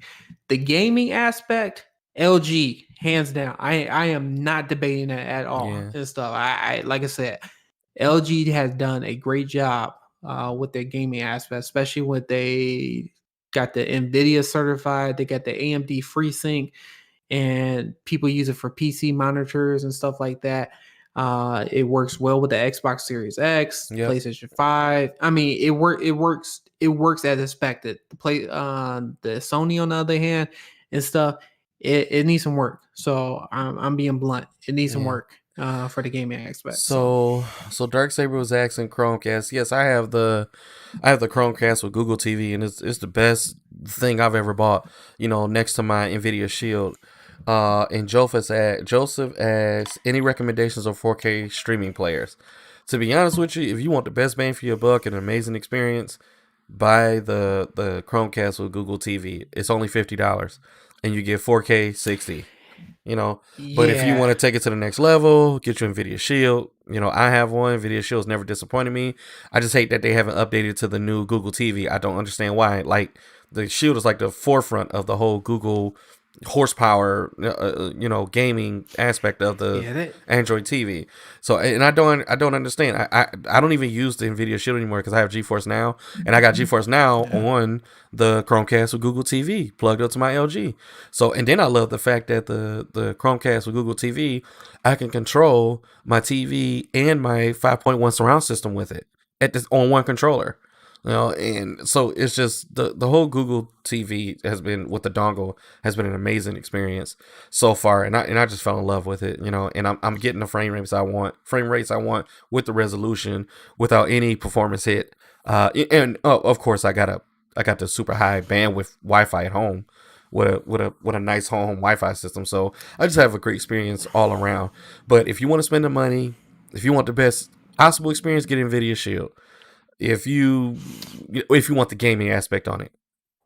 The gaming aspect, LG, hands down. I am not debating that at all Yeah. and stuff. I like I said, LG has done a great job with their gaming aspect, especially when they got the NVIDIA certified, they got the AMD FreeSync, and people use it for PC monitors and stuff like that. It works well with the Xbox Series X, Yep. PlayStation 5. I mean, it works as expected. The Sony on the other hand and stuff, it needs some work. So I'm being blunt. It needs some Yeah. work for the gaming aspect. So Darksaber was asking Chromecast. Yes, I have the Chromecast with Google TV, and it's the best thing I've ever bought. You know, next to my NVIDIA Shield. And Joseph asks any recommendations of 4K streaming players. To be honest with you, if you want the best bang for your buck and an amazing experience, buy the Chromecast with Google TV. It's only $50, and you get 4K 60. You know, but if you Yeah. want to take it to the next level, get your NVIDIA Shield. You know, I have one. NVIDIA Shield's never disappointed me. I just hate that they haven't updated to the new Google TV. I don't understand why. Like, the Shield is like the forefront of the whole Google horsepower, gaming aspect of the Yeah, that Android TV. So, and I don't understand. I don't even use the NVIDIA Shield anymore because I have GeForce Now, and I got GeForce Now yeah. on the Chromecast with Google TV plugged up to my LG. So, and then I love the fact that the Chromecast with Google TV, I can control my TV and my 5.1 surround system with it on one controller. You know, and so it's just the whole Google TV has been with the dongle has been an amazing experience so far, and I just fell in love with it, you know, and I'm getting the frame rates I want with the resolution without any performance hit. And of course I got the super high bandwidth Wi-Fi at home with a nice home Wi-Fi system, so I just have a great experience all around. But if you want to spend the money, if you want the best possible experience, get NVIDIA Shield. If you want the gaming aspect on it.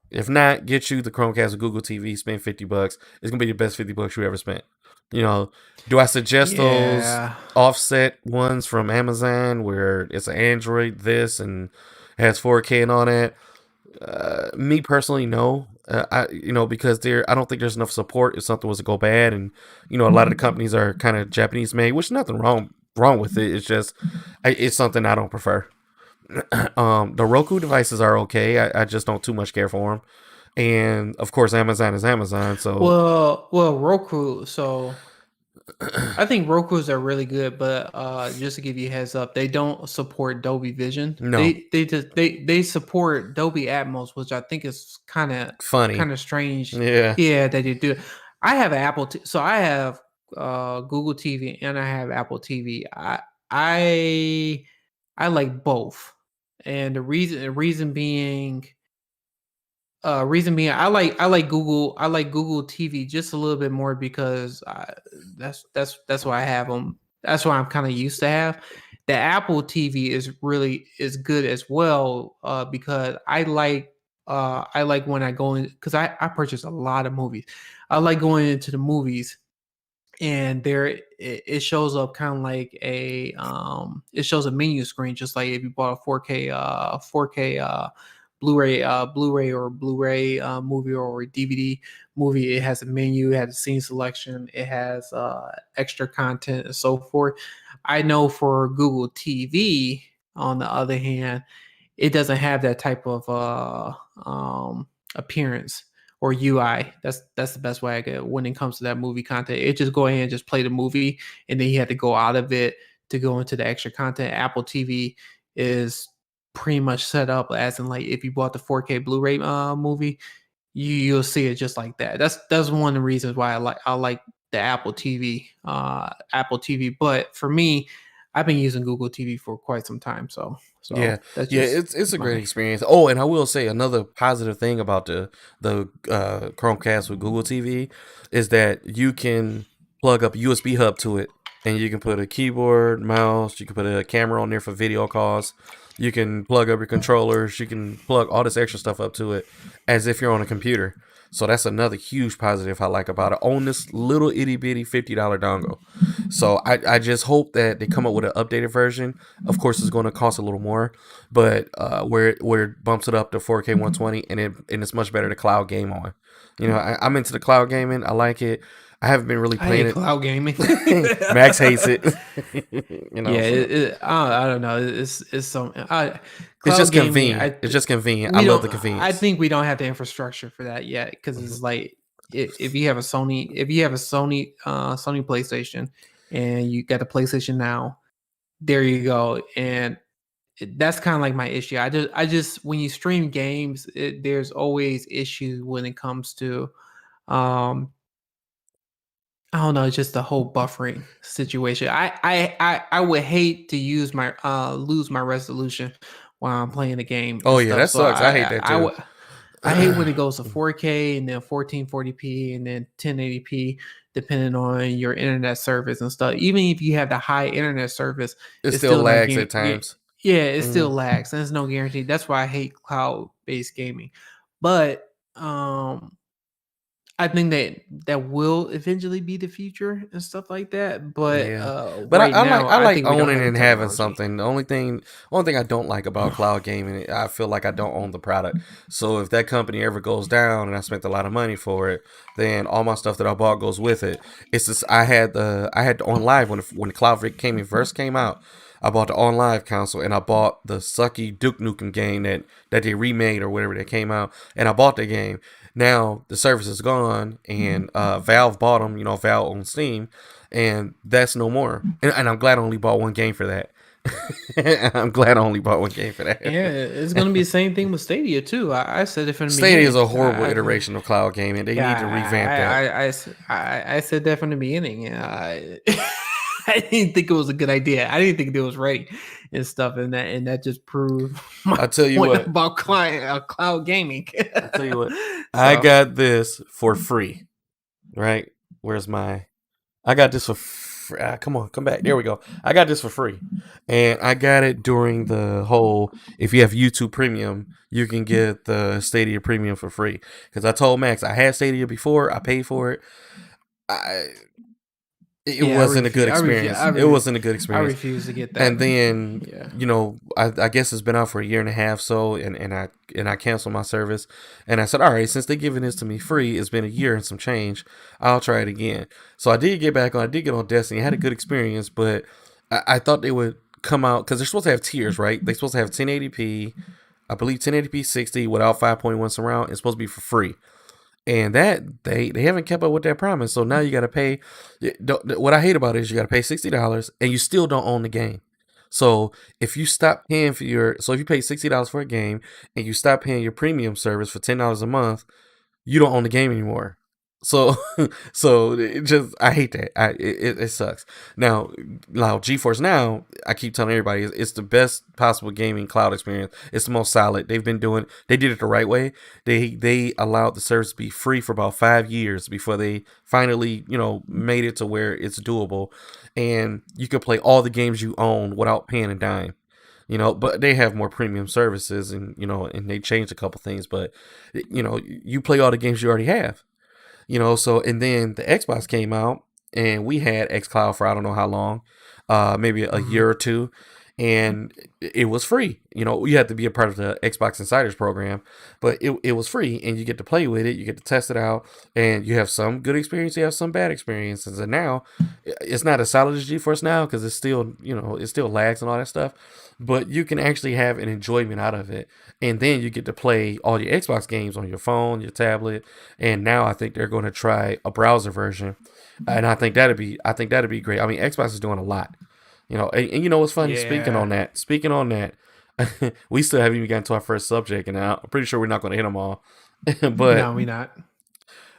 If not, get you the Chromecast with Google TV. Spend $50. It's gonna be the best $50 you ever spent. You know, do I suggest those Yeah. offset ones from Amazon where it's an Android this and has 4K and all that? Me personally, no. Because I don't think there's enough support if something was to go bad, and a lot of the companies are kind of Japanese made, which nothing wrong with it. It's just it's something I don't prefer. The Roku devices are okay. I just don't too much care for them, and of course Amazon is Amazon. So Well, Roku. So I think Roku's are really good, but just to give you a heads up, they don't support Dolby Vision. no, They support Dolby Atmos, which I think is funny. kind of strange. Yeah, Yeah, that they do. I have so I have Google TV and I have Apple TV. I I like both, and the reason being. Reason being, I like Google TV just a little bit more because that's why I have them. That's why I'm kind of used to have. The Apple TV is good as well because I like when I go in because I purchase a lot of movies. I like going into the movies and it shows up kind of like it shows a menu screen just like if you bought a 4K Blu-ray movie or a DVD movie. It has a menu, it has a scene selection, it has extra content and so forth. I know for Google TV, on the other hand, it doesn't have that type of appearance or UI. That's the best way I get when it comes to that movie content. It just go ahead and just play the movie, and then you have to go out of it to go into the extra content. Apple TV is pretty much set up as in like if you bought the 4K Blu-ray movie, you'll see it just like that. That's one of the reasons why I like the Apple TV. But for me, I've been using Google TV for quite some time, yeah, that's yeah. just It's a great my experience. Oh, and I will say another positive thing about the Chromecast with Google TV is that you can plug up a USB hub to it, and you can put a keyboard, mouse. You can put a camera on there for video calls. You can plug up your controllers. You can plug all this extra stuff up to it as if you're on a computer. So that's another huge positive I like about it on this little itty bitty $50 dongle. So I just hope that they come up with an updated version. Of course, it's going to cost a little more, but where it bumps it up to 4K 120 and it's much better to cloud game on. You know, I'm into the cloud gaming. I like it. I haven't been really I playing hate it. cloud gaming. Max hates it. You know, Yeah, so. I don't know. It's so It's cloud just gaming. convenient. It's just convenient. I We love don't. the I convenience. think we don't have the infrastructure for that yet because Mhm. it's like if you have a Sony PlayStation, and you got a PlayStation Now, there you go. And that's kind of like my issue. I just when you stream games, there's always issues when it comes to um I don't know, just the whole buffering situation. I would hate to use my lose my resolution while I'm playing a game Oh and yeah, stuff. that So sucks. I hate that I too. would I hate when it goes to 4K and then 1440p and then 1080p depending on your internet service and stuff. Even if you have the high internet service, It it's still still not lags at guaranteed. times. Yeah, it Hmm. still lags. There's no guarantee. That's why I hate cloud-based gaming. But I think that will eventually be the future and stuff like that. But Yeah, but right now, I I like think we don't owning have the and having technology. something. The only thing I don't like about cloud gaming, I feel like I don't own the product. So if that company ever goes down and I spent a lot of money for it, then all my stuff that I bought goes with it. It's just I had the on live when the cloud gaming first came out. I bought the on live console and I bought the sucky Duke Nukem game that they remade or whatever that came out, and I bought the game. Now the service is gone, and Valve bought them. You know, Valve on Steam, and that's no more. And I'm glad I only bought one game for that. I'm glad I only bought one game for that. Yeah, it's gonna be the same thing with Stadia too. I said it from the Stadia is beginning. a horrible iteration of cloud gaming. They need to revamp that. I said that from the beginning. I didn't think it was a good idea. I didn't think it was ready and stuff, and that just proved my I tell you point what. about cloud gaming. I tell you what. I So got this for free. Right? Where's my? I got this for free. Come on, come back. There we go. I got this for free. And I got it during the whole, if you have YouTube Premium, you can get the Stadia Premium for free. Because I told Max, I had Stadia before, I paid for it. I It yeah, wasn't a good experience. It wasn't a good I experience. refuse to get that. And then, Yeah. I guess it's been out for a year and a half, so and I canceled my service, and I said, all right, since they're giving this to me free, it's been a year and some change, I'll try it again. So I did get back on. I did get on Destiny. I had a good experience, but I thought they would come out because they're supposed to have tiers, right? They're supposed to have 1080p, I believe 1080p 60 without 5.1 surround. It's supposed to be for free, and that they haven't kept up with that promise. So now you got to pay. What I hate about it is you got to pay $60 and you still don't own the game. So if you stop paying if you pay $60 for a game and you stop paying your premium service for $10 a month, you don't own the game anymore. So, so it just I hate that. It sucks. Now GeForce Now, I keep telling everybody it's the best possible gaming cloud experience. It's the most solid. They did it the right way. They allowed the service to be free for about 5 years before they finally made it to where it's doable, and you could play all the games you own without paying a dime. But they have more premium services, and they changed a couple things, but you play all the games you already have. So and then the Xbox came out, and we had xCloud for I don't know how long, maybe a Mhm. year or two, and it was free. You had to be a part of the Xbox Insiders program, but it was free, and you get to play with it, you get to test it out, and you have some good experience, you have some bad experiences, and now it's not as solid as GeForce Now because it's still it still lags and all that stuff, but you can actually have an enjoyment out of it, and then you get to play all your Xbox games on your phone, your tablet, and now I think they're going to try a browser version, and I think that'd be great. I mean, Xbox is doing a lot, and you know what's funny? Yeah. Speaking on that, we still haven't even gotten to our first subject, and I'm pretty sure we're not going to hit them all. But No, we not.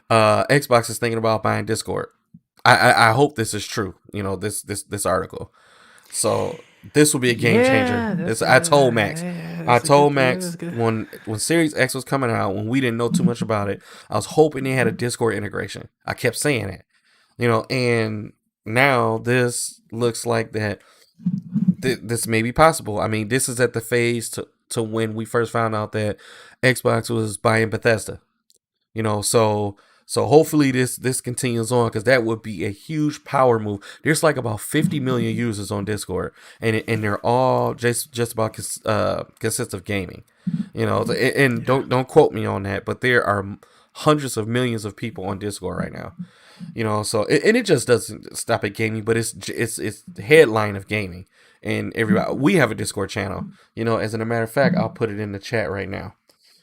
Xbox is thinking about buying Discord. I hope this is true. This article. So this will be a game changer. Yeah, This I told Max. I that's a told good. Yeah, Max that's good. when Series X was coming out, when we didn't know too much about it, I was hoping they had a Discord integration. I kept saying it, and now this looks like that. This may be possible. I mean, this is at the phase to when we first found out that Xbox was buying Bethesda. So hopefully this continues on, because that would be a huge power move. There's like about 50 million users on Discord, and they're all just about consist of gaming. And don't quote me on that, but there are hundreds of millions of people on Discord right now. So and it just doesn't stop at gaming, but it's the headline of gaming. And everybody, we have a Discord channel. As a matter of fact, I'll put it in the chat right now.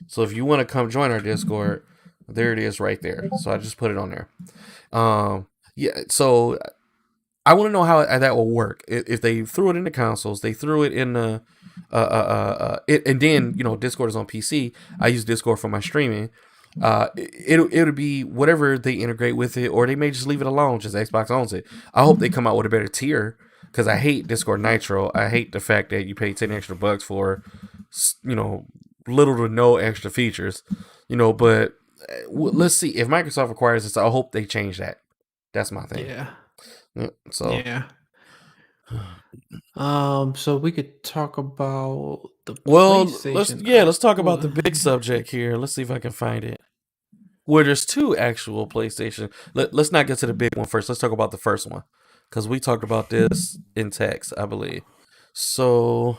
So if you want to come join our Discord, there it is right there. So I just put it on there. Yeah. So I want to know how that will work. If they threw it in the consoles, they threw it in the, and then Discord is on PC. I use Discord for my streaming. It'll be whatever they integrate with it, or they may just leave it alone. Just Xbox owns it. I hope they come out with a better tier, because I hate Discord Nitro. I hate the fact that you pay $10 extra for, little to no extra features. But let's see if Microsoft acquires this. I hope they change that. That's my thing. Yeah. So yeah. So we could talk about the PlayStation. Let's talk about the big subject here. Let's see if I can find it. Where there's two actual PlayStation. Let's not get to the big one first. Let's talk about the first one, because we talked about this in text, I believe. So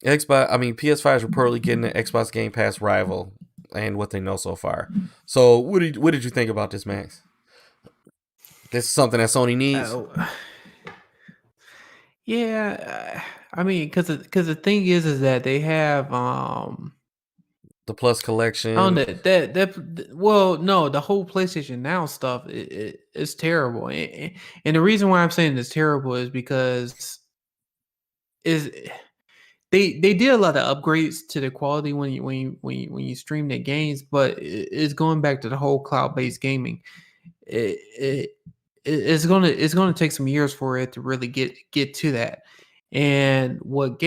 PS5 is reportedly getting an Xbox Game Pass rival, and what they know so far. So what did you think about this, Max? This is something that Sony needs. Yeah, because the thing is that they have the Plus collection. On well, no, the whole PlayStation Now stuff is terrible, and the reason why I'm saying it's terrible is because they did a lot of upgrades to the quality when you stream their games, but it's going back to the whole cloud-based gaming. It's gonna take some years for it to really get to that. And what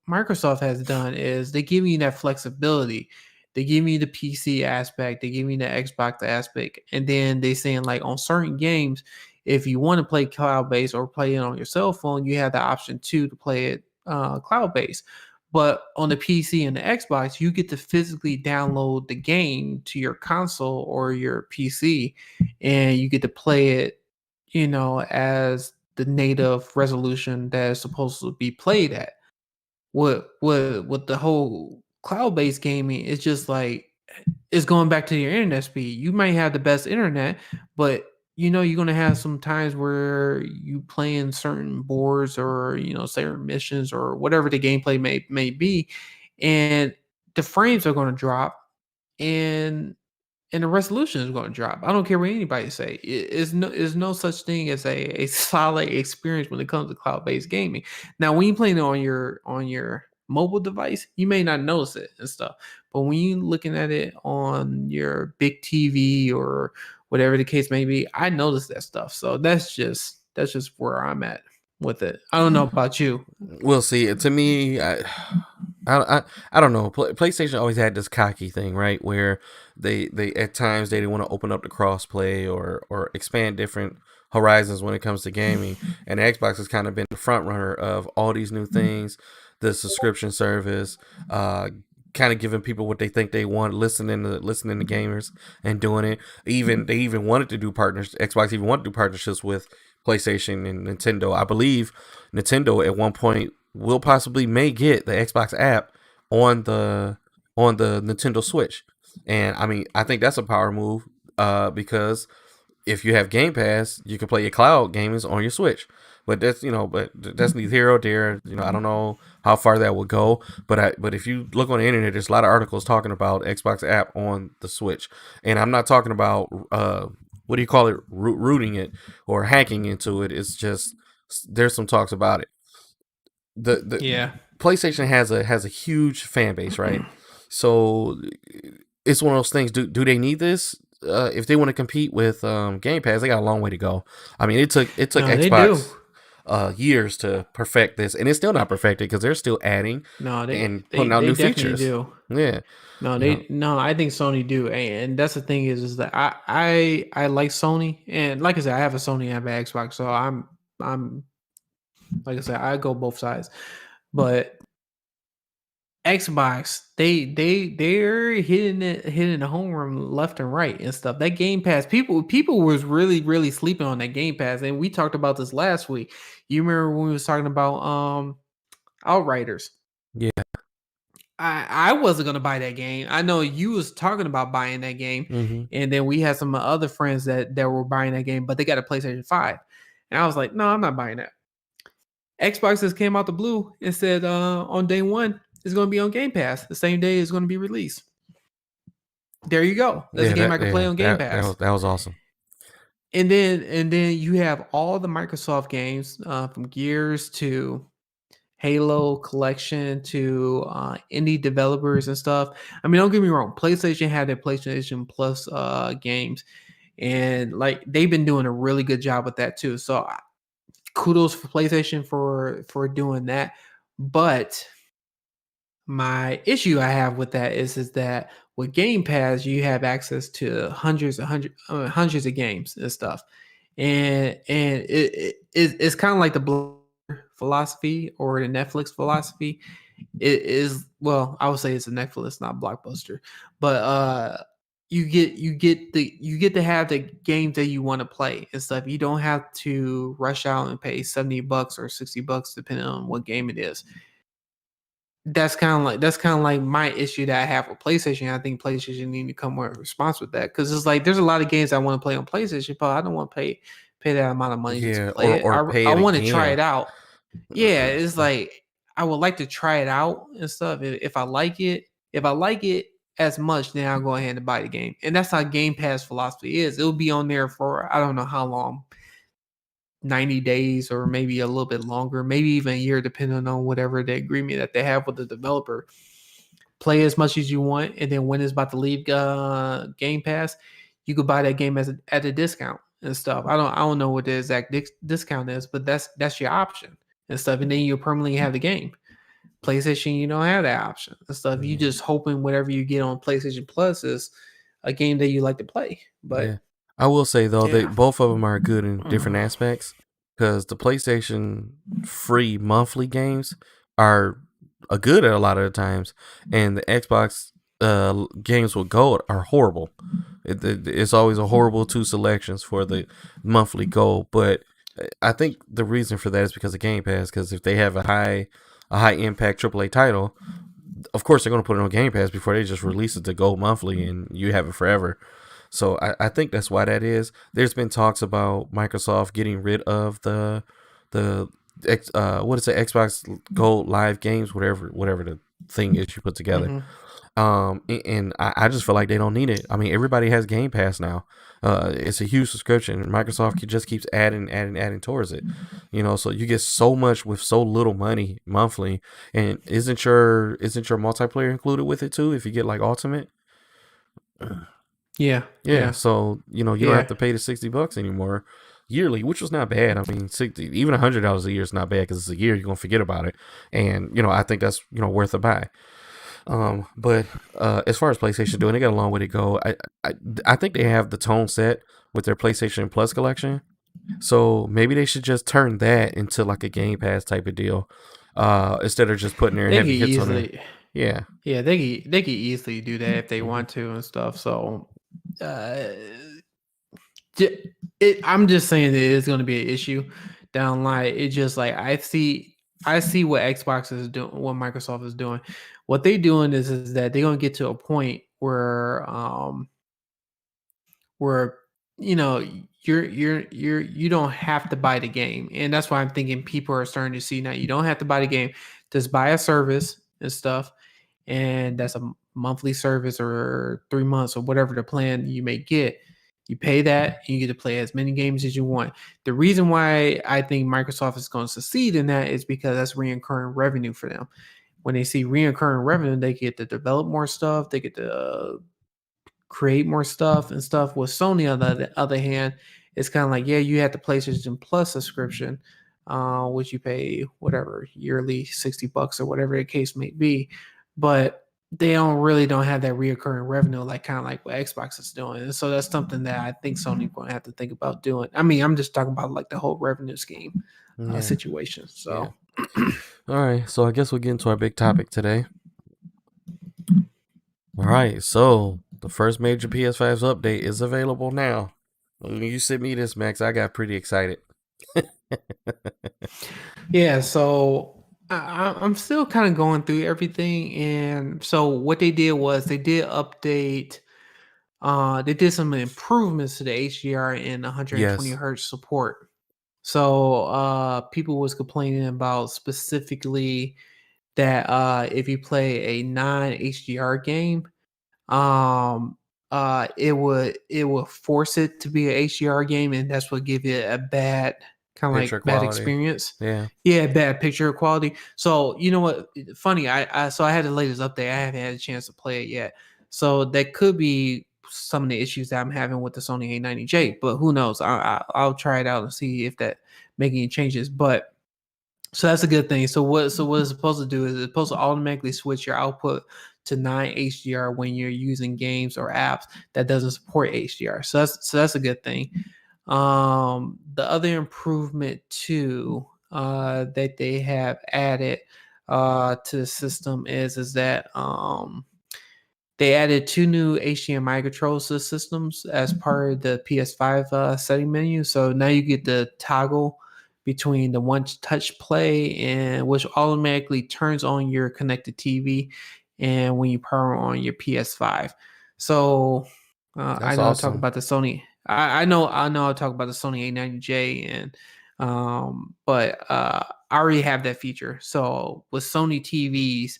Microsoft has done is they give you that flexibility. They give you the PC aspect, they give you the Xbox aspect, and then they saying like on certain games, if you want to play cloud-based or play it on your cell phone, you have the option to play it cloud-based. But on the PC and the Xbox, you get to physically download the game to your console or your PC, and you get to play it, as the native resolution that is supposed to be played at. What the whole cloud-based gaming is just like it's going back to your internet speed. You might have the best internet, but you're gonna have some times where you playing certain boards or certain missions or whatever the gameplay may be, and the frames are gonna drop, and the resolution is going to drop. I don't care what anybody say. Is no such thing as a solid experience when it comes to cloud-based gaming. Now, when you're playing it on your mobile device, you may not notice it and stuff. But when you're looking at it on your big TV or whatever the case may be, I notice that stuff. So that's just where I'm at with it. I don't know about you. We'll see. To me, I don't know. PlayStation always had this cocky thing, right? Where they at times they want to open up the crossplay or expand different horizons when it comes to gaming. And Xbox has kind of been the front runner of all these new things, the subscription service, kind of giving people what they think they want, listening to gamers and doing it. They even wanted to do Xbox even wanted to do partnerships with PlayStation and Nintendo. I believe Nintendo at one point may get the Xbox app on the Nintendo Switch. And I think that's a power move, because if you have Game Pass, you can play your cloud games on your Switch. But that's neither here nor there. I don't know how far that will go. But if you look on the internet, there's a lot of articles talking about Xbox app on the Switch. And I'm not talking about what do you call it, rooting it or hacking into it. It's just there's some talks about it. The PlayStation has a huge fan base, right? So it's one of those things. Do they need this? If they want to compete with Game Pass, they got a long way to go. It took Xbox years to perfect this, and it's still not perfected because they're still adding and putting out new features. Do. Yeah. I think Sony do, and that's the thing is that I like Sony, and like I said, I have a Sony and I have an Xbox, so I'm like I said, I go both sides, but Xbox, they're hitting the home run left and right and stuff. That Game Pass, people was really sleeping on that Game Pass, and we talked about this last week. You remember when we was talking about Outriders? Yeah. I wasn't gonna buy that game. I know you was talking about buying that game, and then we had some other friends that were buying that game, but they got a PlayStation 5, and I was like, no, I'm not buying that. Xbox just came out the blue and said on day one it's going to be on Game Pass. The same day it's going to be released. There you go. That's a game I can play on Game Pass. That was awesome. And then you have all the Microsoft games from Gears to Halo Collection to indie developers and stuff. I mean, don't get me wrong. PlayStation had their PlayStation Plus games, and like they've been doing a really good job with that too. So kudos for PlayStation for doing that. But my issue I have with that is that with Game Pass you have access to hundreds of games and stuff, and it's kind of like the philosophy or the Netflix philosophy. It is, well, I would say it's a Netflix, not Blockbuster, but you get to have the games that you want to play and stuff. You don't have to rush out and pay $70 or $60 depending on what game it is. That's kind of like my issue that I have with PlayStation. I think PlayStation need to come more response with that, because it's like there's a lot of games I want to play on PlayStation, but I don't want to pay that amount of money to play it. I want to try it out. Yeah, it's like I would like to try it out and stuff. If I like it as much, then I'll go ahead and buy the game. And that's how Game Pass philosophy is. It'll be on there for I don't know how long. 90 days or maybe a little bit longer, maybe even a year, depending on whatever the agreement that they have with the developer. Play as much as you want, and then when it's about to leave Game Pass, you could buy that game at a discount and stuff. I don't know what the exact discount is, but that's your option and stuff. And then you permanently have the game. PlayStation, you don't have that option and stuff. You just hoping whatever you get on PlayStation Plus is a game that you like to play. But yeah. I will say though that both of them are good in different aspects, because the PlayStation free monthly games are good at a lot of the times, and the Xbox games with gold are horrible. It's always a horrible two selections for the monthly gold, but I think the reason for that is because of Game Pass. Because if they have a high impact AAA title, of course they're going to put it on Game Pass before they just release it to gold monthly and you have it forever. So I think that's why that is. There's been talks about Microsoft getting rid of the what is it, Xbox Gold Live games, whatever the thing is you put together. And I just feel like they don't need it. I mean, everybody has Game Pass now. It's a huge subscription. Microsoft just keeps adding towards it. So you get so much with so little money monthly. And isn't your multiplayer included with it too? If you get like Ultimate. Yeah. So you don't have to pay the $60 anymore yearly, which was not bad. I mean, even $100 a year is not bad, because it's a year you're gonna forget about it, and I think that's worth a buy. But as far as PlayStation doing, they got a long way to go. I think they have the tone set with their PlayStation Plus collection, so maybe they should just turn that into like a Game Pass type of deal, instead of just putting their heavy hits on it. Yeah, they could easily do that if they want to and stuff. So, I'm just saying that it's going to be an issue down the line. It's just like I see what Xbox is doing, what Microsoft is doing. What they're doing is that they're going to get to a point where you don't have to buy the game, and that's why I'm thinking people are starting to see now. You don't have to buy the game, just buy a service and stuff, and that's a monthly service or 3 months or whatever the plan you may get. You pay that, and you get to play as many games as you want. The reason why I think Microsoft is going to succeed in that is because that's recurring revenue for them. When they see recurring revenue, they get to develop more stuff. They get to create more stuff and stuff. With Sony, on the other hand, it's kind of like, yeah, you have the PlayStation Plus subscription, which you pay whatever yearly $60 or whatever the case may be, but they don't have that reoccurring revenue kind of like what Xbox is doing. And so that's something that I think Sony's going to have to think about doing. I mean, I'm just talking about like the whole revenue scheme situation. So, all right. So I guess we'll get into our big topic today. All right, so the first major PS5's update is available now. When you sent me this, Max, I got pretty excited. Yeah, so I'm still kind of going through everything, and so what they did was they did update. They did some improvements to the HDR and 120 Yes, hertz support. So people was complaining about specifically that if you play a non HDR game, um it would force it to be a HDR game, and that's what give it a bad kind of picture like bad quality. experience. Yeah, Yeah, bad picture quality. So you know what, funny, I had the latest update. I haven't had a chance to play it yet, so that could be some of the issues that I'm having with the Sony A90J, but who knows. I'll try it out and see if that make any changes. But so that's a good thing. So what it's supposed to do is it's supposed to automatically switch your output to non-HDR when you're using games or apps that doesn't support HDR. So that's a good thing. The other improvement too that they have added to the system is that they added two new HDMI controls to the systems as part of the PS5 setting menu. So now you get the toggle between the one touch play, and which automatically turns on your connected TV and when you power on your PS5. So I that's know I talk awesome. about the Sony. I know I talk about the Sony A90J, and but I already have that feature. So with Sony TVs,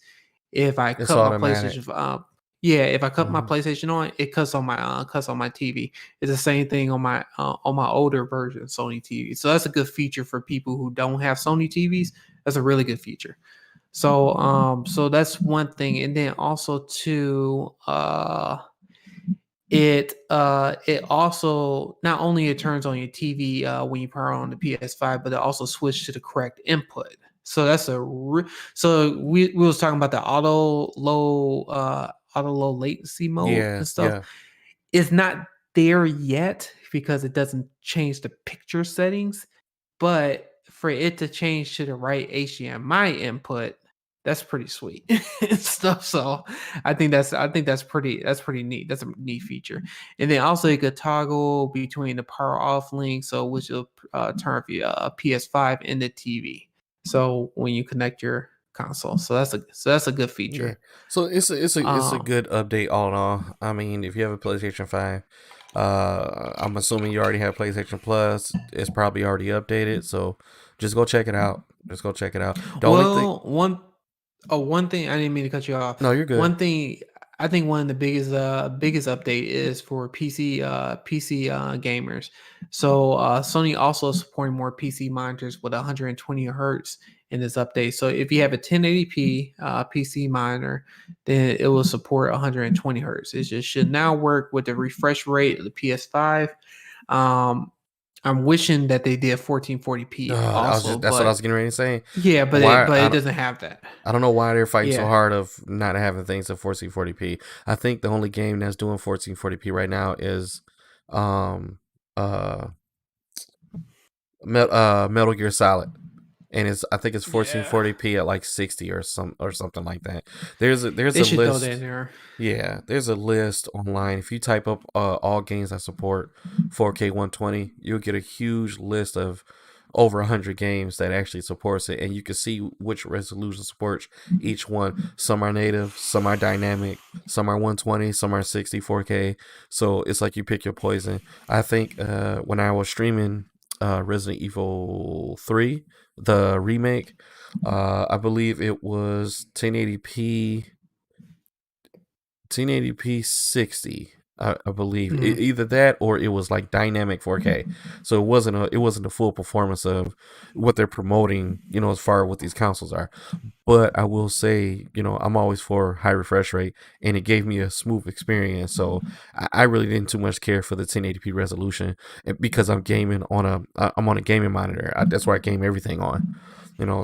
if I It's cut my automatic. PlayStation, yeah, if I cut my Hmm. PlayStation on, it cuts on my TV. It's the same thing on my older version Sony TV. So that's a good feature for people who don't have Sony TVs. That's a really good feature. So that's one thing, and then also too, it also not only it turns on your TV when you power on the PS5, but it also switched to the correct input. So that's so we was talking about the auto low latency mode Yeah, and stuff. yeah. It's not there yet because it doesn't change the picture settings, but for it to change to the right HDMI input, that's pretty sweet and stuff. So I think that's pretty neat. That's a neat feature. And then also you could toggle between the power off link, so which will turn off your PS5 and the TV. So when you connect your console, so that's a good Yeah. feature. So it's a Um, good update all in all. I mean, if you have a PlayStation 5, I'm assuming you already have PlayStation Plus. It's probably already updated, so just go check it out. Just go check it out. The only thing well, one thing, I didn't mean to cut you off. No, you're good. One thing, I think one of the biggest update is for PC gamers. So Sony also supporting more PC monitors with 120 hertz in this update. So if you have a 1080p PC monitor, then it will support 120 hertz. It just should now work with the refresh rate of the PS5. Um, I'm wishing that they did 1440p also, That's what I but was getting ready to say. yeah, but it Why but it doesn't have that. I don't know why they're fighting so Yeah. hard of not having things at 1440p. I think the only game that's doing 1440p right now is um uh Metal Gear Solid. And I think it's Yeah. 1440p at like 60 or something like that. There's They a should throw that in list. there. Yeah, there's a list online. If you type up all games that support 4K 120, you'll get a huge list of over 100 games that actually supports it, and you can see which resolution supports each one. Some are native, some are dynamic, some are 120, some are 60 4K. So it's like you pick your poison. I think when I was streaming Resident Evil 3, the remake, I believe it was 1080p 60. I believe Mhm. either that or it was like dynamic 4K. So it wasn't a full performance of what they're promoting, as far as what these consoles are. But I will say, I'm always for high refresh rate, and it gave me a smooth experience. So I really didn't too much care for the 1080p resolution because I'm on a gaming monitor. That's where I game everything on.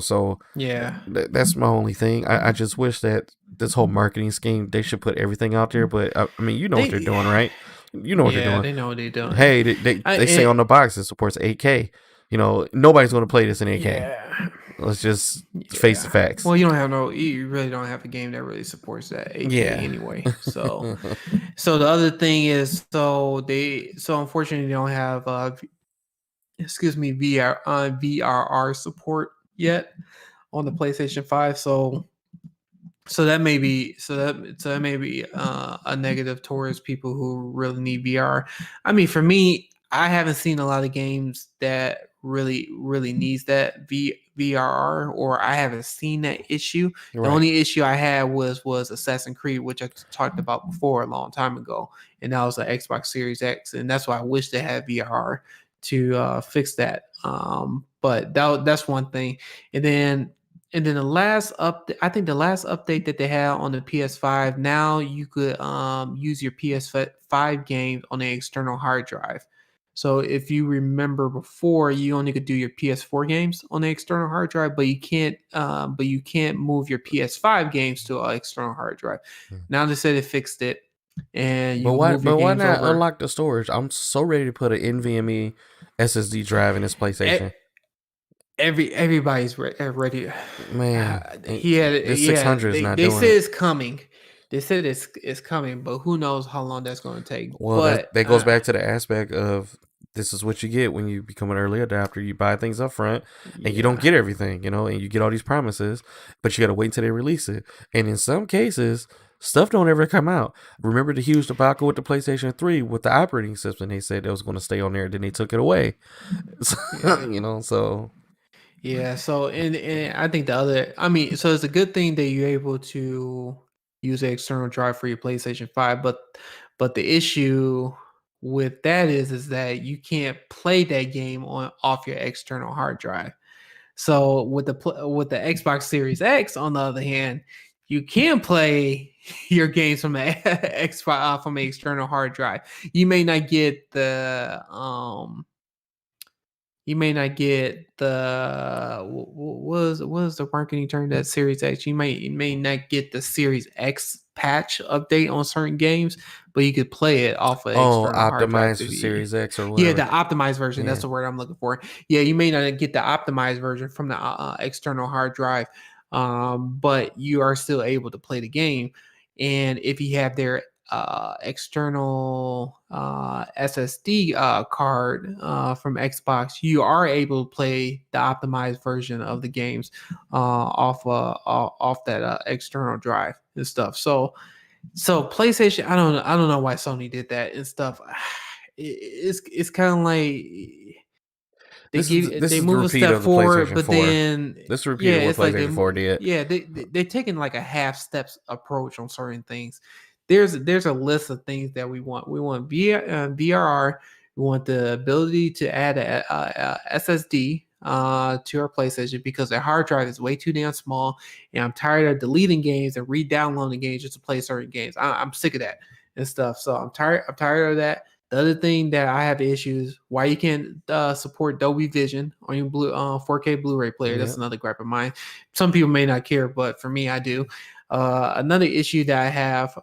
So Yeah. that's my only thing. I just wish that this whole marketing scheme, they should put everything out there. But I mean, you know what they're They doing, right? You know what they're yeah, doing. they know what they're doing. Hey, they say on the It box it supports 8K. Nobody's going to play this in 8K. yeah. Let's just face the Yeah. facts. Well, you really don't have a game that really supports that 8K Yeah. anyway. So the other thing is, so unfortunately they don't have excuse me, VRR support yet on the PlayStation 5. So that may be a negative towards people who really need VR. I mean, for me, I haven't seen a lot of games that really needs that VRR, or I haven't seen that issue. The Right. only issue I had was Assassin's Creed, which I talked about before a long time ago, and that was the Xbox Series X, and that's why I wish they had VRR to fix that. But that's one thing, and then the last update, I think the last update that they had on the PS5, now you could use your PS5 games on an external hard drive. So if you remember before, you only could do your PS4 games on the external hard drive, but you can't move your PS5 games to an external hard drive. Now they said they fixed it, and you But can why? move your But why games not over. unlock the storage? I'm so ready to put an NVMe SSD drive in this E- PlayStation. everybody's ready. Man, this Yeah. 600 is not They doing say it. it's coming. They said it's coming, but who knows how long that's going to take. Well, that But that goes back to the aspect of this is what you get when you become an early adopter. You buy things up front and you don't yeah, get everything, and you get all these promises, but you got to wait until they release it. And in some cases, stuff don't ever come out. Remember the huge debacle with the PlayStation 3 with the operating system? They said it was going to stay on there, then they took it away. So, yeah. so Yeah, so and I think the other, I mean, so it's a good thing that you're able to use an external drive for your PlayStation 5, but the issue with that is that you can't play that game on off your external hard drive. So with the Xbox Series X, on the other hand, you can play your games from an Xbox from an external hard drive. You may not get the you may not get the what was the marketing term, that Series X. You may not get the Series X patch update on certain games, but you could play it off an external hard drive optimized through for the Series X or yeah, whatever. the optimized version. That's Yeah. the word I'm looking for. Yeah, you may not get the optimized version from the external hard drive, but you are still able to play the game. And if you have their external SSD card from Xbox, you are able to play the optimized version of the games off that external drive and stuff. So PlayStation, I don't know why Sony did that and stuff. It's kind of like This they is the move a repeat step of the forward, PlayStation but 4. then This is a repeat yeah, of what it's like PlayStation 4 did. they're taking like a half steps approach on certain things. There's a list of things that we want. We want VRR. We want the ability to add a SSD to our PlayStation because their hard drive is way too damn small, and I'm tired of deleting games and re-downloading games just to play certain games. I'm sick of that and stuff. So I'm tired. I'm tired of that. The other thing that I have issues why you can't support Dolby Vision on your 4K Blu-ray player. Yeah. That's another gripe of mine. Some people may not care, but for me, I do. Another issue that I have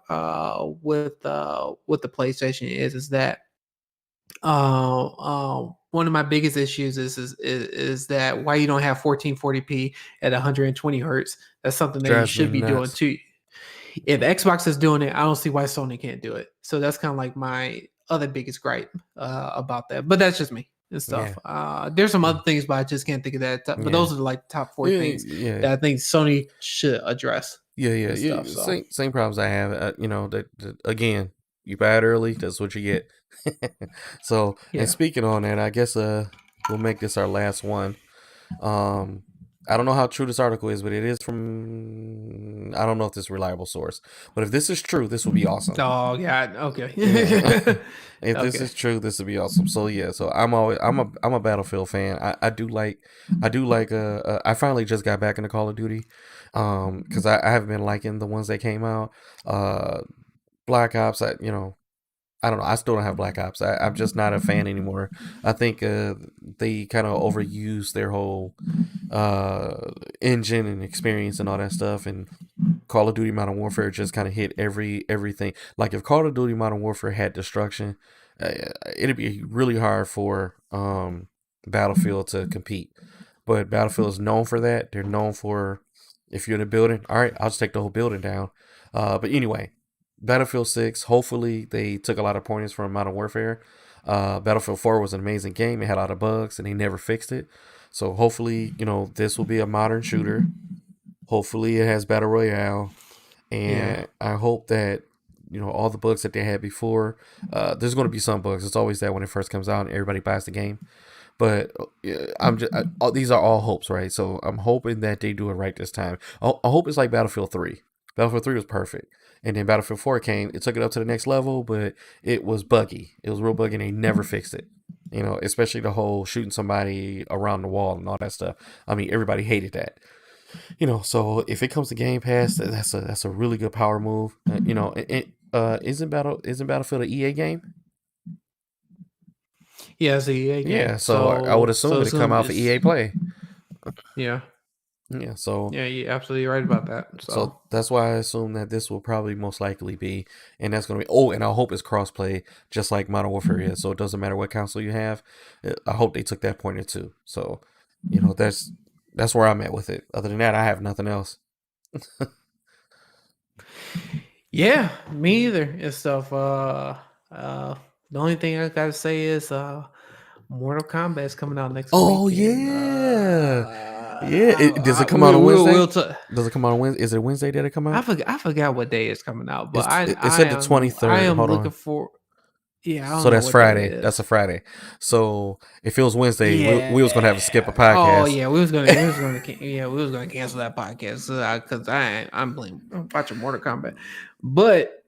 with the PlayStation is that one of my biggest issues is that why you don't have 1440p at 120 hertz. That's something that you Drives me should be doing nuts. too. If Xbox is doing it, I don't see why Sony can't do it. So that's kind of like my other biggest gripe about that. But that's just me and stuff. Yeah. There's some other things, but I just can't think of that. But Yeah. those are like the top four Yeah. things Yeah. that I think Sony should address Yeah. Yeah. and stuff. So Same problems I have. That again, you buy it early, that's what you get. So, and yeah. speaking on that, I guess we'll make this our last one. I don't know how true this article is, but it is from, I don't know if this is a reliable source, but if this is true, this will be awesome. Oh yeah. Okay. Yeah. If this Okay. is true, this would be awesome. So yeah, so I'm a Battlefield fan. I finally just got back into Call of Duty, because I haven't been liking the ones that came out. Black Ops, I don't know. I still don't have Black Ops. I'm just not a fan anymore. I think they kind of overused their whole engine and experience and all that stuff. And Call of Duty Modern Warfare just kind of hit everything. Like if Call of Duty Modern Warfare had destruction, it'd be really hard for Battlefield to compete. but Battlefield is known for that. They're known for if you're in a building, all right, I'll just take the whole building down. But anyway, Battlefield 6, hopefully they took a lot of pointers from Modern Warfare. Battlefield 4 was an amazing game. It had a lot of bugs and they never fixed it. So hopefully, this will be a modern shooter. Hopefully it has Battle Royale. And I hope that, all the bugs that they had before, there's going to be some bugs. It's always that when it first comes out and everybody buys the game. But these are all hopes, right? So I'm hoping that they do it right this time. I hope it's like Battlefield 3. Battlefield 3 was perfect. And then Battlefield 4 came, it took it up to the next level, but it was buggy. It was real buggy and they never fixed it. Especially the whole shooting somebody around the wall and all that stuff. I mean, everybody hated that. So if it comes to Game Pass, that's a really good power move. Isn't Battlefield an EA game? Yeah, it's an EA game. Yeah, so I would assume it'd come out for EA Play. Yeah. Yeah, so yeah, you're absolutely right about that. So that's why I assume that this will probably most likely be, and that's going to be. Oh, and I hope it's crossplay, just like Modern Warfare is. So it doesn't matter what console you have. I hope they took that pointer too. So, that's where I'm at with it. Other than that, I have nothing else. Yeah, me either and stuff. The only thing I gotta say is Mortal Kombat is coming out next week. Oh yeah. Does it come out on Wednesday? Does it come out on Wednesday? Is it Wednesday that it come out? I forgot what day it's coming out, but it said the 23rd. I am looking for. Yeah, I don't so know that's Friday. That's a Friday. So if it was Wednesday, we was gonna have to skip a podcast. Oh yeah, we was gonna cancel that podcast because I'm watching Mortal Kombat, but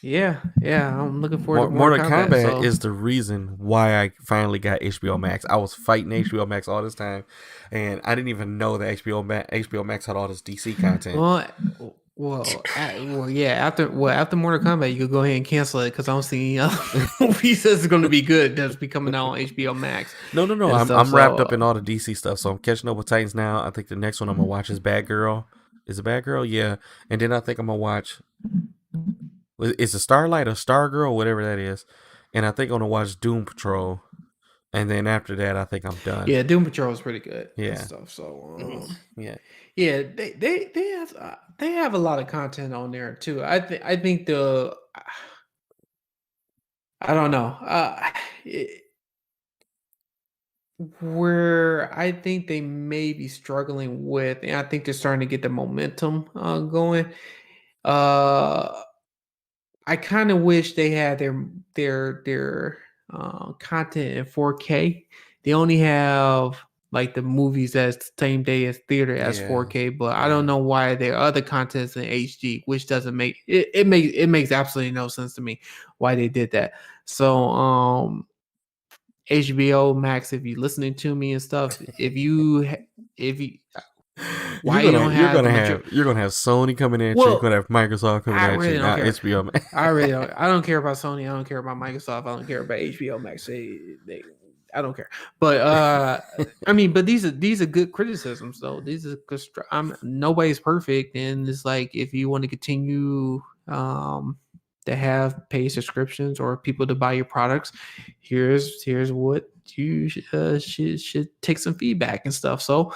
yeah, I'm looking forward to Mortal Kombat is the reason why I finally got HBO Max. I was fighting HBO Max all this time, and I didn't even know that HBO Max had all this DC content. After Mortal Kombat, you could go ahead and cancel it because I don't see any other movies that's going to be good that's be coming out on HBO Max. No. I'm wrapped up in all the DC stuff, so I'm catching up with Titans now. I think the next one I'm gonna watch is Batgirl. Is it Batgirl? Yeah, and then I think I'm gonna watch. Is it Starlight or Stargirl, whatever that is, and I think I'm gonna watch Doom Patrol, and then after that, I think I'm done. Yeah, Doom Patrol is pretty good. Yeah, and stuff. So yeah, they have a lot of content on there too. I think I don't know. Where I think they may be struggling with, and I think they're starting to get the momentum going. I kind of wish they had their content in 4K. They only have like the movies as same day as theater as 4K, but I don't know why their other content's in HD, which doesn't make it makes absolutely no sense to me why they did that. So HBO Max, if you're listening to me and stuff, if you why you're gonna have Sony coming at you. You're gonna have Microsoft coming at you. Not HBO Max. I don't care about Sony. I don't care about Microsoft. I don't care about HBO Max. I don't care. But I mean, but these are good criticisms though. These are nobody's perfect, and it's like if you want to continue to have paid subscriptions or people to buy your products, here's what you should take some feedback and stuff. So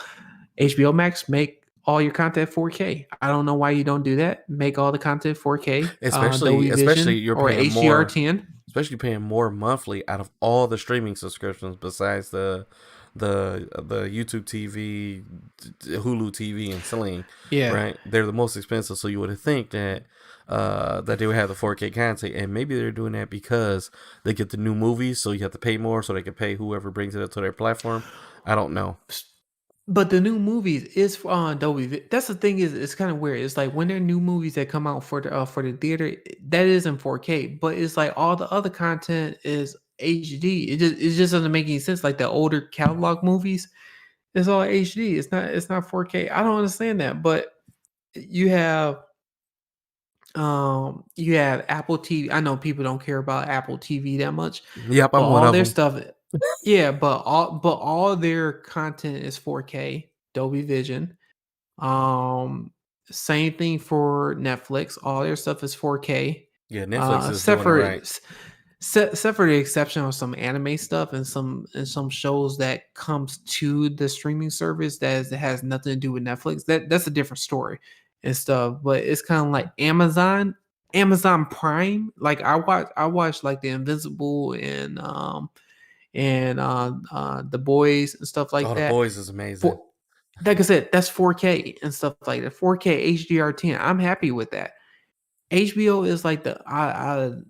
HBO Max, make all your content 4K. I don't know why you don't do that. Make all the content 4K, especially you're paying HDR10. Especially paying more monthly out of all the streaming subscriptions besides the YouTube TV, Hulu TV, and Sling. Yeah, right. They're the most expensive, so you would think that they would have the 4K content, and maybe they're doing that because they get the new movies, so you have to pay more, so they can pay whoever brings it up to their platform. I don't know. But the new movies is on Dolby. That's the thing, is it's kind of weird. It's like when there are new movies that come out for the theater, that is in 4K, but it's like all the other content is HD. It just doesn't make any sense. Like the older catalog movies, it's all HD. It's not 4K. I don't understand that. But you have Apple TV. I know people don't care about Apple TV that much. Yep, I'm one of them. Stuff. Yeah, but all their content is 4K, Dolby Vision. Same thing for Netflix. All their stuff is 4K. Yeah, Netflix is doing it right. except for the exception of some anime stuff and some shows that comes to the streaming service that has nothing to do with Netflix. That's a different story and stuff. But it's kind of like Amazon Prime. Like I watch like The Invincible and The Boys and stuff like Oh, The that. Boys is amazing. Like I said, that's 4K and stuff like that. 4K HDR10. I'm happy with that. HBO is like out of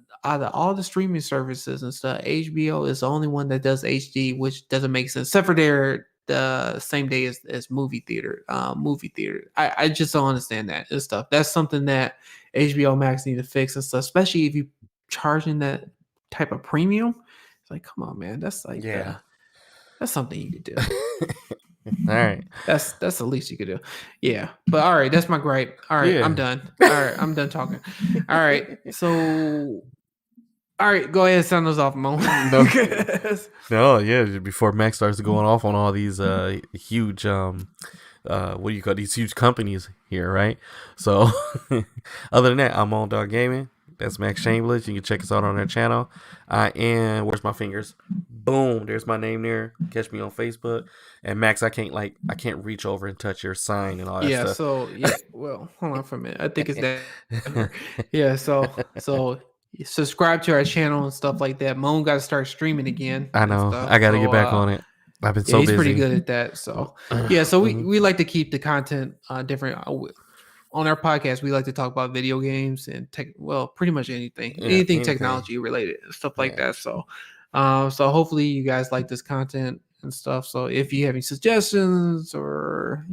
all the streaming services and stuff, HBO is the only one that does HD, which doesn't make sense, except for their the same day as movie theater. I just don't understand that and stuff. That's something that HBO Max need to fix and stuff, especially if you charging that type of premium. It's like, come on, man. That's like that's something you could do. All right. That's the least you could do. Yeah. But all right, that's my gripe. All right, I'm done. All right, I'm done talking. All right. So all right, go ahead and sound those off, Mo. No, yeah. Before Max starts going off on all these huge what do you call these huge companies here, right? So other than that, I'm Moandogg Gaming. That's Max Chambliss. You can check us out on our channel. I am. Where's my fingers? Boom. There's my name there. Catch me on Facebook. And Max, I can't reach over and touch your sign and all that stuff. So well, hold on for a minute. I think it's that. Yeah. So subscribe to our channel and stuff like that. Moan got to start streaming again. I know. I got to get back on it. I've been so busy. He's pretty good at that. So yeah. So we like to keep the content different. On our podcast, we like to talk about video games and pretty much anything technology related, stuff like that. So, so hopefully you guys like this content and stuff. So if you have any suggestions or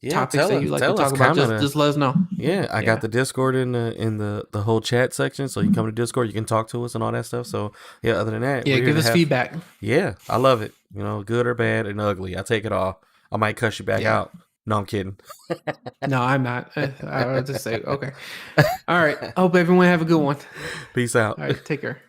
topics that you'd like to talk about, just let us know. Yeah, I got the Discord in the whole chat section, so you come to Discord, you can talk to us and all that stuff. So yeah, other than that, give us feedback. Yeah, I love it. Good or bad and ugly, I take it all. I might cuss you back out. No, I'm kidding. No, I'm not. I would just say, okay. All right. I hope everyone have a good one. Peace out. All right. Take care.